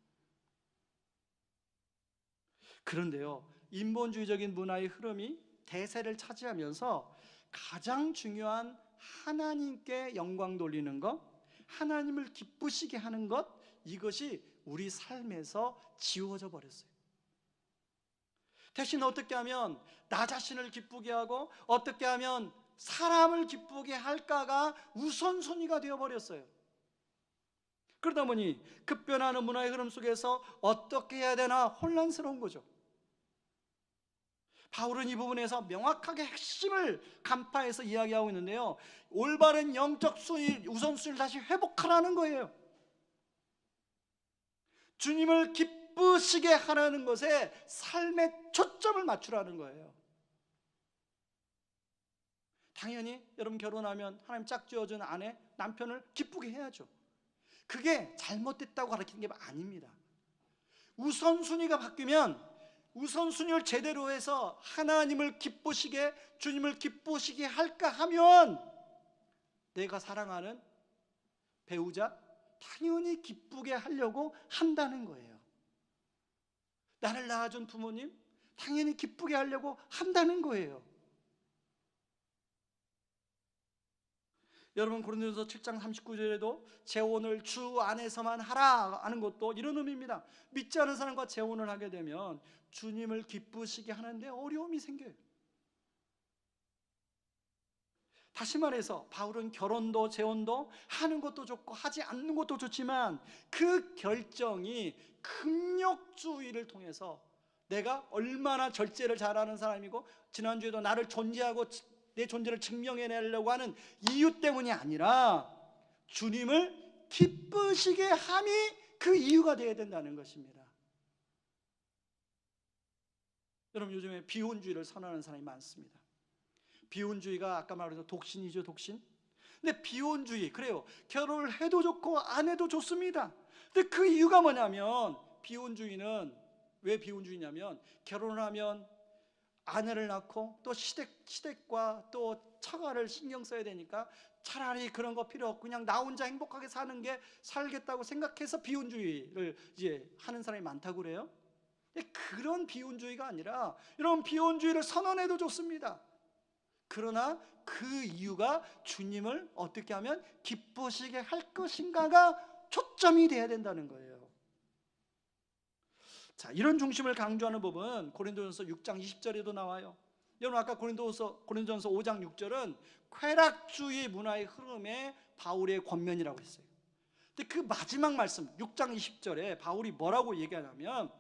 그런데요, 인본주의적인 문화의 흐름이 대세를 차지하면서 가장 중요한 하나님께 영광 돌리는 것, 하나님을 기쁘시게 하는 것, 이것이 우리 삶에서 지워져 버렸어요. 대신 어떻게 하면 나 자신을 기쁘게 하고 어떻게 하면 사람을 기쁘게 할까가 우선순위가 되어버렸어요. 그러다 보니 급변하는 문화의 흐름 속에서 어떻게 해야 되나 혼란스러운 거죠. 바울은 이 부분에서 명확하게 핵심을 간파해서 이야기하고 있는데요, 올바른 영적 우선순위를 다시 회복하라는 거예요. 주님을 기쁘시게 하라는 것에 삶의 초점을 맞추라는 거예요. 당연히 여러분 결혼하면 하나님 짝지어준 아내, 남편을 기쁘게 해야죠. 그게 잘못됐다고 가르치는 게 아닙니다. 우선순위가 바뀌면 우선순위를 제대로 해서 하나님을 기쁘시게, 주님을 기쁘시게 할까 하면 내가 사랑하는 배우자 당연히 기쁘게 하려고 한다는 거예요. 나를 낳아준 부모님 당연히 기쁘게 하려고 한다는 거예요. 여러분, 고린도전서 7장 39절에도 재혼을 주 안에서만 하라 하는 것도 이런 의미입니다. 믿지 않은 사람과 재혼을 하게 되면 주님을 기쁘시게 하는데 어려움이 생겨요. 다시 말해서 바울은 결혼도 재혼도 하는 것도 좋고 하지 않는 것도 좋지만 그 결정이 금욕주의를 통해서 내가 얼마나 절제를 잘하는 사람이고 지난주에도 나를 존재하고 내 존재를 증명해내려고 하는 이유 때문이 아니라 주님을 기쁘시게 함이 그 이유가 되어야 된다는 것입니다. 여러분, 요즘에 비혼주의를 선언하는 사람이 많습니다. 비혼주의가 아까 말한 독신이죠, 독신. 근데 비혼주의, 그래요, 결혼을 해도 좋고 안 해도 좋습니다. 근데 그 이유가 뭐냐면 비혼주의는 왜 비혼주의냐면 결혼을 하면 아내를 낳고 또 시댁과 또 처가를 신경 써야 되니까 차라리 그런 거 필요 없고 그냥 나 혼자 행복하게 사는 게 살겠다고 생각해서 비혼주의를 이제 하는 사람이 많다고 그래요. 그런 비혼주의가 아니라 여러분, 비혼주의를 선언해도 좋습니다. 그러나 그 이유가 주님을 어떻게 하면 기쁘시게 할 것인가가 초점이 돼야 된다는 거예요. 자, 이런 중심을 강조하는 법은 고린도전서 6장 20절에도 나와요. 여러분, 아까 고린도전서 5장 6절은 쾌락주의 문화의 흐름에 바울의 권면이라고 했어요. 근데 그 마지막 말씀 6장 20절에 바울이 뭐라고 얘기하냐면,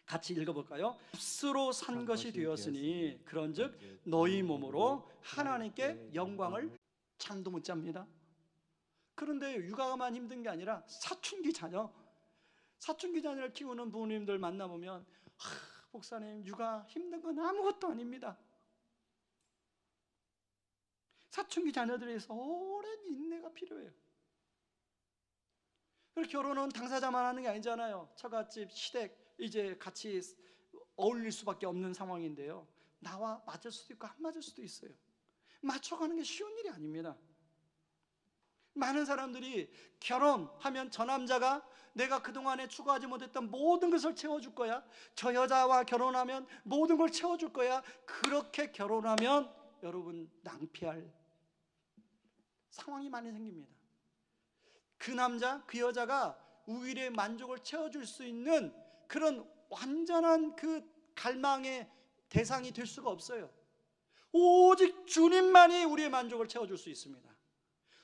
같이 읽어볼까요? 값으로 산 것이 되었으니 그런즉 너희 몸으로 하나님께 영광을 잠도 못 잡니다. 그런데 육아만 힘든 게 아니라 사춘기 자녀를 키우는 부모님들 만나보면, 목사님, 육아 힘든 건 아무것도 아닙니다. 사춘기 자녀들에서 오랜 인내가 필요해요. 그리고 결혼은 당사자만 하는 게 아니잖아요. 처갓집, 시댁 이제 같이 어울릴 수밖에 없는 상황인데요, 나와 맞을 수도 있고 안 맞을 수도 있어요. 맞춰가는 게 쉬운 일이 아닙니다. 많은 사람들이 결혼하면 저 남자가 내가 그동안에 추구하지 못했던 모든 것을 채워줄 거야, 저 여자와 결혼하면 모든 걸 채워줄 거야, 그렇게 결혼하면 여러분 낭피할 상황이 많이 생깁니다. 그 남자, 그 여자가 우리의 만족을 채워줄 수 있는 그런 완전한 그 갈망의 대상이 될 수가 없어요. 오직 주님만이 우리의 만족을 채워줄 수 있습니다.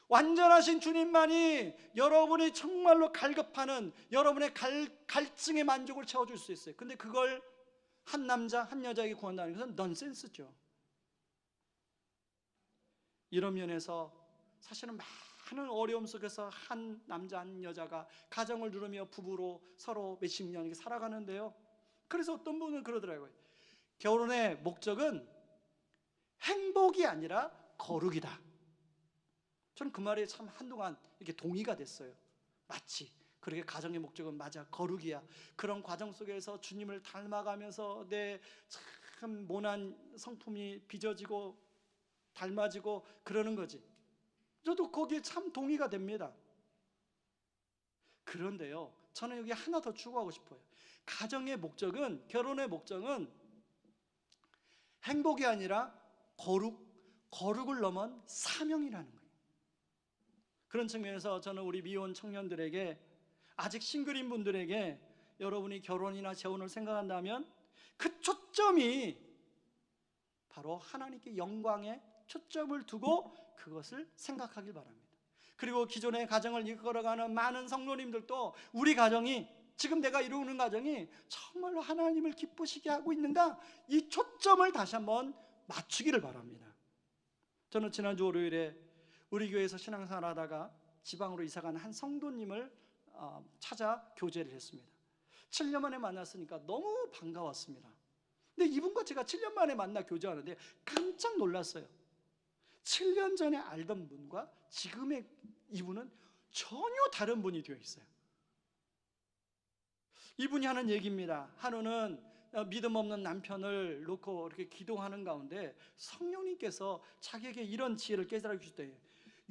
완전하신 주님만이 여러분이 정말로 갈급하는 여러분의 갈증의 만족을 채워줄 수 있어요. 근데 그걸 한 남자, 한 여자에게 구한다는 것은 넌센스죠. 이런 면에서 사실은 많은 어려움 속에서 한 남자, 한 여자가 가정을 누르며 부부로 서로 몇십 년 이렇게 살아가는데요, 그래서 어떤 분은 그러더라고요. 결혼의 목적은 행복이 아니라 거룩이다. 저는 그 말에 참 한동안 이렇게 동의가 됐어요. 마치 그렇게 가정의 목적은 맞아, 거룩이야. 그런 과정 속에서 주님을 닮아가면서 내 참 모난 성품이 빚어지고 닮아지고 그러는 거지. 저도 거기에 참 동의가 됩니다. 그런데요, 저는 여기 하나 더 추구하고 싶어요. 가정의 목적은, 결혼의 목적은 행복이 아니라 거룩을 넘은 사명이라는 거예요. 그런 측면에서 저는 우리 미혼 청년들에게, 아직 싱글인 분들에게, 여러분이 결혼이나 재혼을 생각한다면 그 초점이 바로 하나님께 영광에 초점을 두고 그것을 생각하길 바랍니다. 그리고 기존의 가정을 이끌어가는 많은 성도님들도 우리 가정이, 지금 내가 이루는 가정이 정말로 하나님을 기쁘시게 하고 있는가, 이 초점을 다시 한번 맞추기를 바랍니다. 저는 지난주 월요일에 우리 교회에서 신앙생활 하다가 지방으로 이사간 한 성도님을 찾아 교제를 했습니다. 7년 만에 만났으니까 너무 반가웠습니다. 근데 이분과 제가 7년 만에 만나 교제하는데 깜짝 놀랐어요. 7년 전에 알던 분과 지금의 이분은 전혀 다른 분이 되어 있어요. 이분이 하는 얘기입니다. 한우는 믿음 없는 남편을 놓고 이렇게 기도하는 가운데 성령님께서 자기에게 이런 지혜를 깨달아 주셨대요.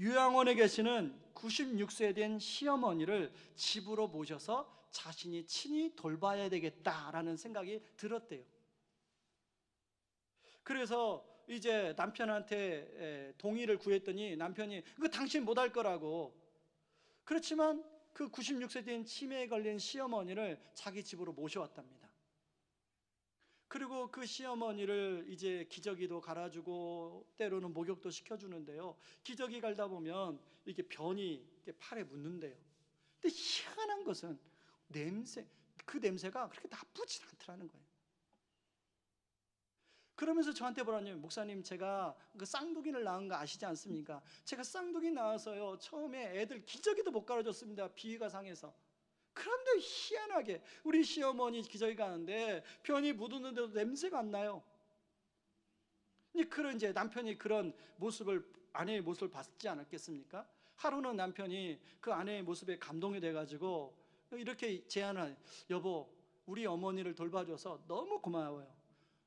요양원에 계시는 96세 된 시어머니를 집으로 모셔서 자신이 친히 돌봐야 되겠다라는 생각이 들었대요. 그래서 이제 남편한테 동의를 구했더니 남편이 그거 당신 못할 거라고. 그렇지만 그 96세 된 치매에 걸린 시어머니를 자기 집으로 모셔왔답니다. 그리고 그 시어머니를 이제 기저귀도 갈아주고 때로는 목욕도 시켜주는데요, 기저귀 갈다 보면 이렇게 변이 이렇게 팔에 묻는데요. 근데 희한한 것은 그 냄새가 그렇게 나쁘진 않더라는 거예요. 그러면서 저한테 뭐라냐면, 목사님, 제가 그 쌍둥이를 낳은 거 아시지 않습니까? 제가 쌍둥이 낳아서요, 처음에 애들 기저귀도 못 갈아줬습니다. 비위가 상해서. 그런데 희한하게 우리 시어머니 기저귀 가는데 변이 묻었는데도 냄새가 안 나요. 그런 이제 남편이 그런 모습을, 아내의 모습을 봤지 않았겠습니까? 하루는 남편이 그 아내의 모습에 감동이 돼가지고 이렇게 제안을, 여보, 우리 어머니를 돌봐줘서 너무 고마워요.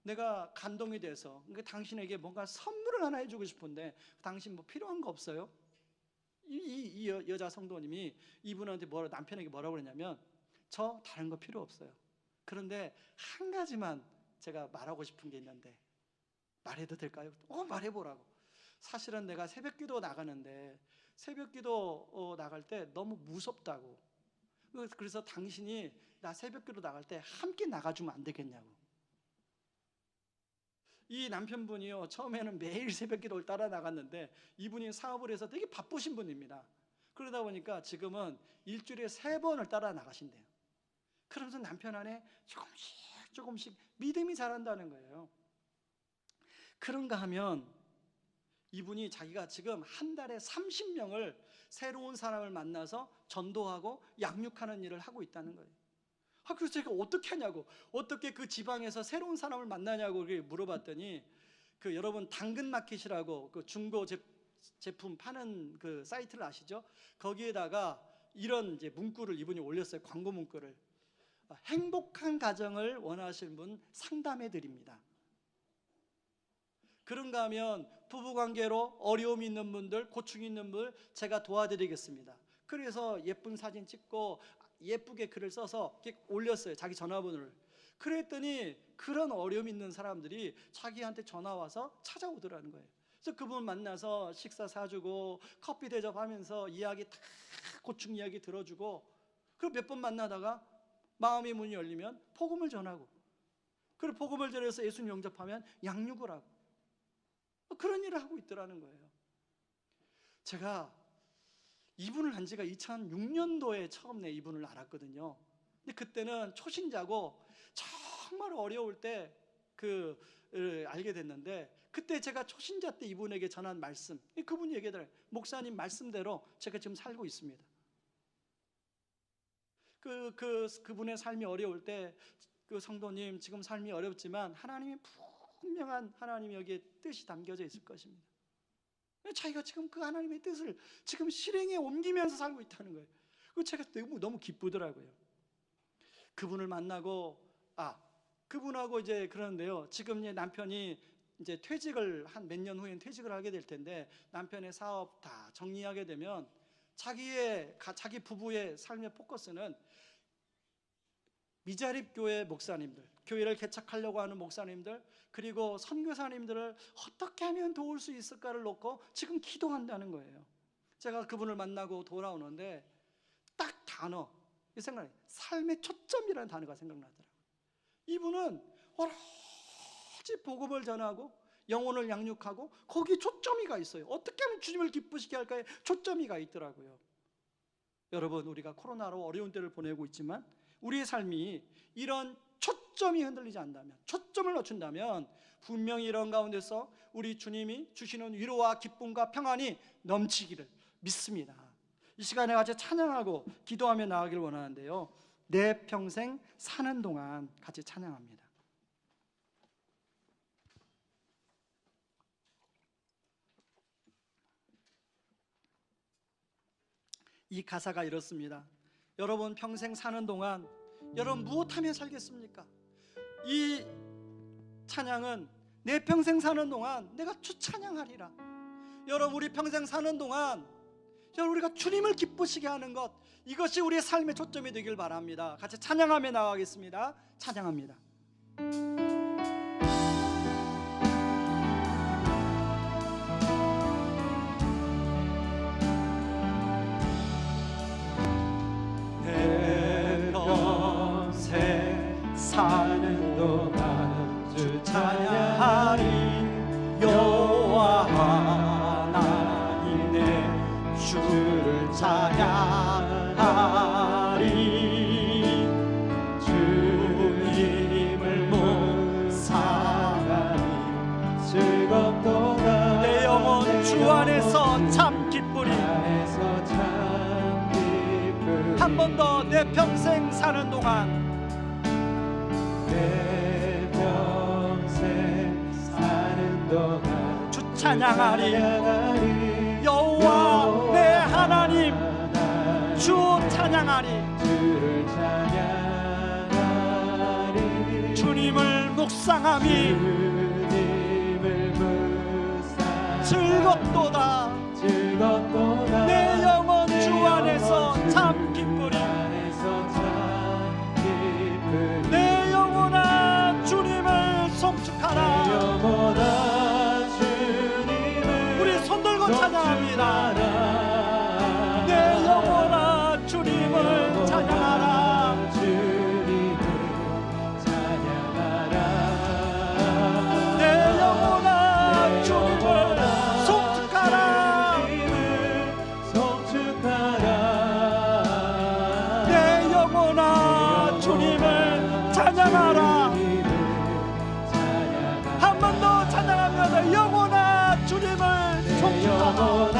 내가 감동이 돼서 당신에게 뭔가 선물을 하나 해주고 싶은데 당신 뭐 필요한 거 없어요? 이 여자 성도님이 이분한테 남편에게 뭐라고 그러냐면, 저 다른 거 필요 없어요. 그런데 한 가지만 제가 말하고 싶은 게 있는데 말해도 될까요? 말해보라고. 사실은 내가 새벽기도 나가는데 새벽기도 나갈 때 너무 무섭다고. 그래서 당신이 나 새벽기도 나갈 때 함께 나가주면 안 되겠냐고. 이 남편분이요, 처음에는 매일 새벽기도를 따라 나갔는데 이분이 사업을 해서 되게 바쁘신 분입니다. 그러다 보니까 지금은 일주일에 3번을 따라 나가신대요. 그러면서 남편 안에 조금씩 믿음이 자란다는 거예요. 그런가 하면 이분이 자기가 지금 한 달에 30명을 새로운 사람을 만나서 전도하고 양육하는 일을 하고 있다는 거예요. 그래서 제가 어떻게 하냐고, 어떻게 그 지방에서 새로운 사람을 만나냐고 물어봤더니, 여러분 당근마켓이라고 그 중고 제품 파는 그 사이트를 아시죠? 거기에다가 이런 이제 문구를 이분이 올렸어요. 광고 문구를. 행복한 가정을 원하시는 분 상담해 드립니다. 그런가 하면 부부관계로 어려움이 있는 분들, 고충이 있는 분들 제가 도와드리겠습니다. 그래서 예쁜 사진 찍고 예쁘게 글을 써서 이렇게 올렸어요. 자기 전화번호를. 그랬더니 그런 어려움 있는 사람들이 자기한테 전화 와서 찾아오더라는 거예요. 그래서 그분 만나서 식사 사주고 커피 대접하면서 이야기 다 고충 이야기 들어주고, 그리고 몇 번 만나다가 마음의 문이 열리면 복음을 전하고, 그리고 복음을 전해서 예수님 영접하면 양육을 하고, 그런 일을 하고 있더라는 거예요. 제가 이분을 한 지가 2006년도에 처음 이분을 알았거든요. 근데 그때는 초신자고 정말 어려울 때 알게 됐는데, 그때 제가 초신자 때 이분에게 전한 말씀, 그분이 얘기하더라고요. 목사님 말씀대로 제가 지금 살고 있습니다. 그분의 삶이 어려울 때, 성도님 지금 삶이 어렵지만 하나님이 분명한 하나님이 여기에 뜻이 담겨져 있을 것입니다. 자기가 지금 그 하나님의 뜻을 지금 실행에 옮기면서 살고 있다는 거예요. 제가 너무 기쁘더라고요. 그분을 만나고, 그분하고 이제 그러는데요. 지금 이제 남편이 이제 퇴직을 한 몇 년 후엔 퇴직을 하게 될 텐데, 남편의 사업 다 정리하게 되면 자기 부부의 삶의 포커스는 미자립 교회 목사님들, 교회를 개척하려고 하는 목사님들, 그리고 선교사님들을 어떻게 하면 도울 수 있을까를 놓고 지금 기도한다는 거예요. 제가 그분을 만나고 돌아오는데 딱 단어, 이 생각나요. 삶의 초점이라는 단어가 생각나더라고요. 이분은 오로지 복음을 전하고 영혼을 양육하고 거기에 초점이 가 있어요. 어떻게 하면 주님을 기쁘시게 할까에 초점이 가 있더라고요. 여러분, 우리가 코로나로 어려운 때를 보내고 있지만 우리의 삶이 이런 초점이 흔들리지 않는다면, 초점을 놓친다면 분명히 이런 가운데서 우리 주님이 주시는 위로와 기쁨과 평안이 넘치기를 믿습니다. 이 시간에 같이 찬양하고 기도하며 나가기를 원하는데요, 내 평생 사는 동안 같이 찬양합니다. 이 가사가 이렇습니다. 여러분 평생 사는 동안 여러분 무엇하며 살겠습니까? 이 찬양은 내 평생 사는 동안 내가 주 찬양하리라. 여러분, 우리 평생 사는 동안 여러분 우리가 주님을 기쁘시게 하는 것, 이것이 우리의 삶의 초점이 되길 바랍니다. 같이 찬양하며 나가겠습니다. 찬양합니다. 사는 동안 주 찬양하리. 여호와 하나님 내 주를 찬양하리. 주님을 못 사랑이 즐겁도다. 내 영혼 주 안에서 참 기쁘리. 한 번 더 내 평생 사는 동안, 내 평생 사는 동안 주 찬양하리. 여호와 내 하나님 주 찬양하리. 주를 찬양하리. 마음이 주님을 묵상하라. 즐겁도다. 즐겁도다. 내 영혼 주 안에서 참 기쁘리. 안에서 참 기쁘리. 내 영혼아 주님을 송축하라. 영원한 주님을 우리 손 들고 찬양합니다. 내 영혼아 주님을 찬양하라. 주님을 찬양하라. 내 영혼아 주님을 송축하라. 송축하라. 내 영혼아 주님을 찬양하라. 한 번 더 찬양합니다. 내 영혼아 주님을 송축하라. 영원한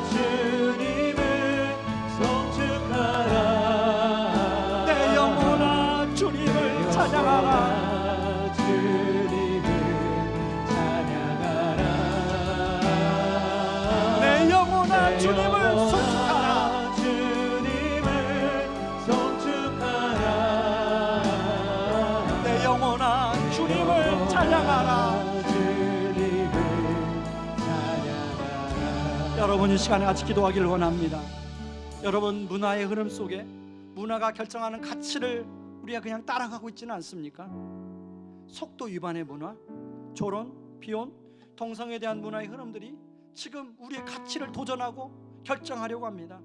주님을 송축하라. 내 영혼아 주님을 찬양하라. 주님을 찬양하라. 내 영혼아 주님을 송축하라. 주님을 송축하라. 내 영혼아 주님을 찬양하라. 주님을 찬양하라. 여러분 이 시간에 같이 기도하기를 원합니다. 여러분 문화의 흐름 속에 문화가 결정하는 가치를 우리가 그냥 따라가고 있지는 않습니까? 속도 위반의 문화, 조론, 비혼, 동성에 대한 문화의 흐름들이 지금 우리의 가치를 도전하고 결정하려고 합니다.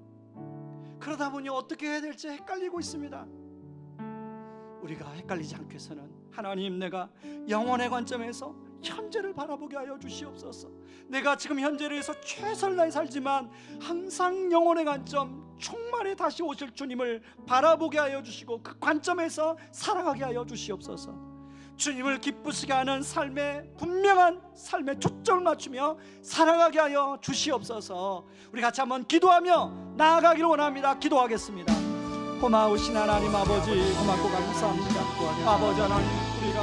그러다 보니 어떻게 해야 될지 헷갈리고 있습니다. 우리가 헷갈리지 않기 위해서는 하나님, 내가 영혼의 관점에서 현재를 바라보게 하여 주시옵소서. 내가 지금 현재를 위해서 최선을 다해 살지만 항상 영혼의 관점, 종말에 다시 오실 주님을 바라보게 하여 주시고 그 관점에서 살아가게 하여 주시옵소서. 주님을 기쁘시게 하는 삶에 분명한 삶에 초점을 맞추며 살아가게 하여 주시옵소서. 우리 같이 한번 기도하며 나아가기를 원합니다. 기도하겠습니다. 고마우신 하나님 아버지, 고맙고 감사합니다. 아버지 하나님, 우리가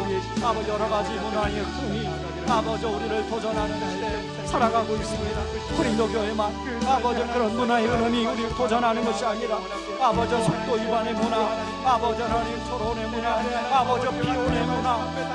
아버지 여러 가지 문화의 흐름이 아버지 우리를 도전하는 시대에 살아가고 있습니다. 그리스도교회만 아버지 그런 문화의 흐름이 우리를 도전하는 것이 아니라 아버지 속도 위반의 문화, 아버지 하나님 초론의 문화, 아버지 비혼의 문화,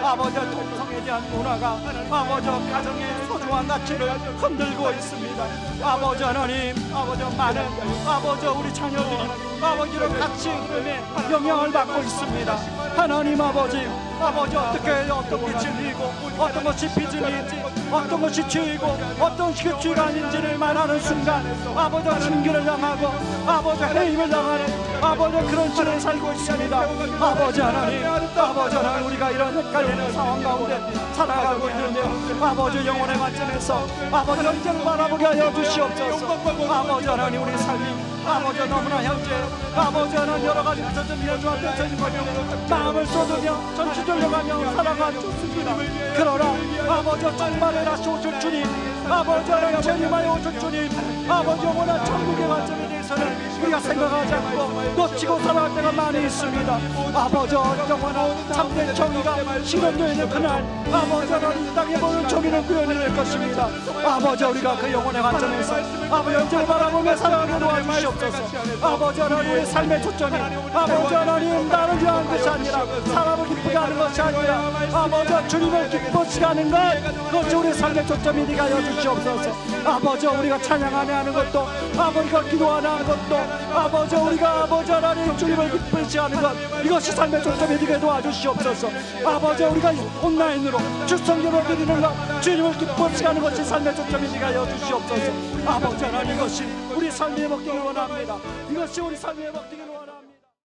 아버지 동성에 대한 문화가 아버지 가정의 소중한 가치를 흔들고 있습니다. 아버지 하나님, 아버지 많은 아버지 우리 자녀들이 아버지 이런 가치 흐름에 영향을 받고 있습니다. 하나님 아버지, 아버지 어떻게 어떤 것이 진리고 어떤 것이 비진리인지, 어떤 것이 죄이고 어떤 것이 죄가 아닌지를 말하는 순간 아버지 진기를 당하고 아버지 해임을 당하는 아버지 그런 시대에 살고 있습니다. 아버지 하나님, 아버지 하나님, 우리가 이런 헷갈리는 상황 가운데 살아가고 있는데요, 아버지 영혼의 관점에서 아버지 현재를 바라보게 하여 주시옵소서. 아버지 하나님, 우리 삶이 아버지 너무나 현재 아버지 하나님 여러 가지 저점 여주 앞에 저지거며 마음을 쏟으며 전시 돌려가며 살아가 좋습니다. 그러나 아버지 정말에 다시 오실 주님, 아버지 하나님 재림하여 오실 주님, 아버지 영원한 천국의 관점에 대해서는 우리가 생각하지 않고 놓치고 살아갈 때가 많이 있습니다. 아버지 영원한 참된 정의가 실현되는 그날 아버지 하나님 이 땅에 보는 정의는 구현이 될 것입니다. 아버지 우리가 그 영혼의 관점에서 아버지 현재를 바라보며 살아가게 도와주시옵소서. 아버지 하나님 우리의 삶의 초점이 아버지 하나님 나를 위한 것이 아니라 사람을 기쁘게 하는 것이 아니라 아버지 주님을 기쁘시게 하는 것, 그것이 우리의 삶의 초점이 되게 하여 주시옵소서. 아버지 우리가 찬양하며 하는 것도 아버지가 기도하며 하는 것도 아버지 우리가 아버지 하나님 주님을 기쁘시게 하는 것, 이것이 삶의 초점이 되게 도와주시옵소서. 아버지 우리가 온라인으로 주성경을 드리는 것, 주님을 기쁘시게 하는 것이 삶의 초점이 되게 하여 주시옵소서. 아버지 하나님 이것이 우리 삶의 먹기를 원합니다. 이것이 우리 삶의 먹기를 원합니다.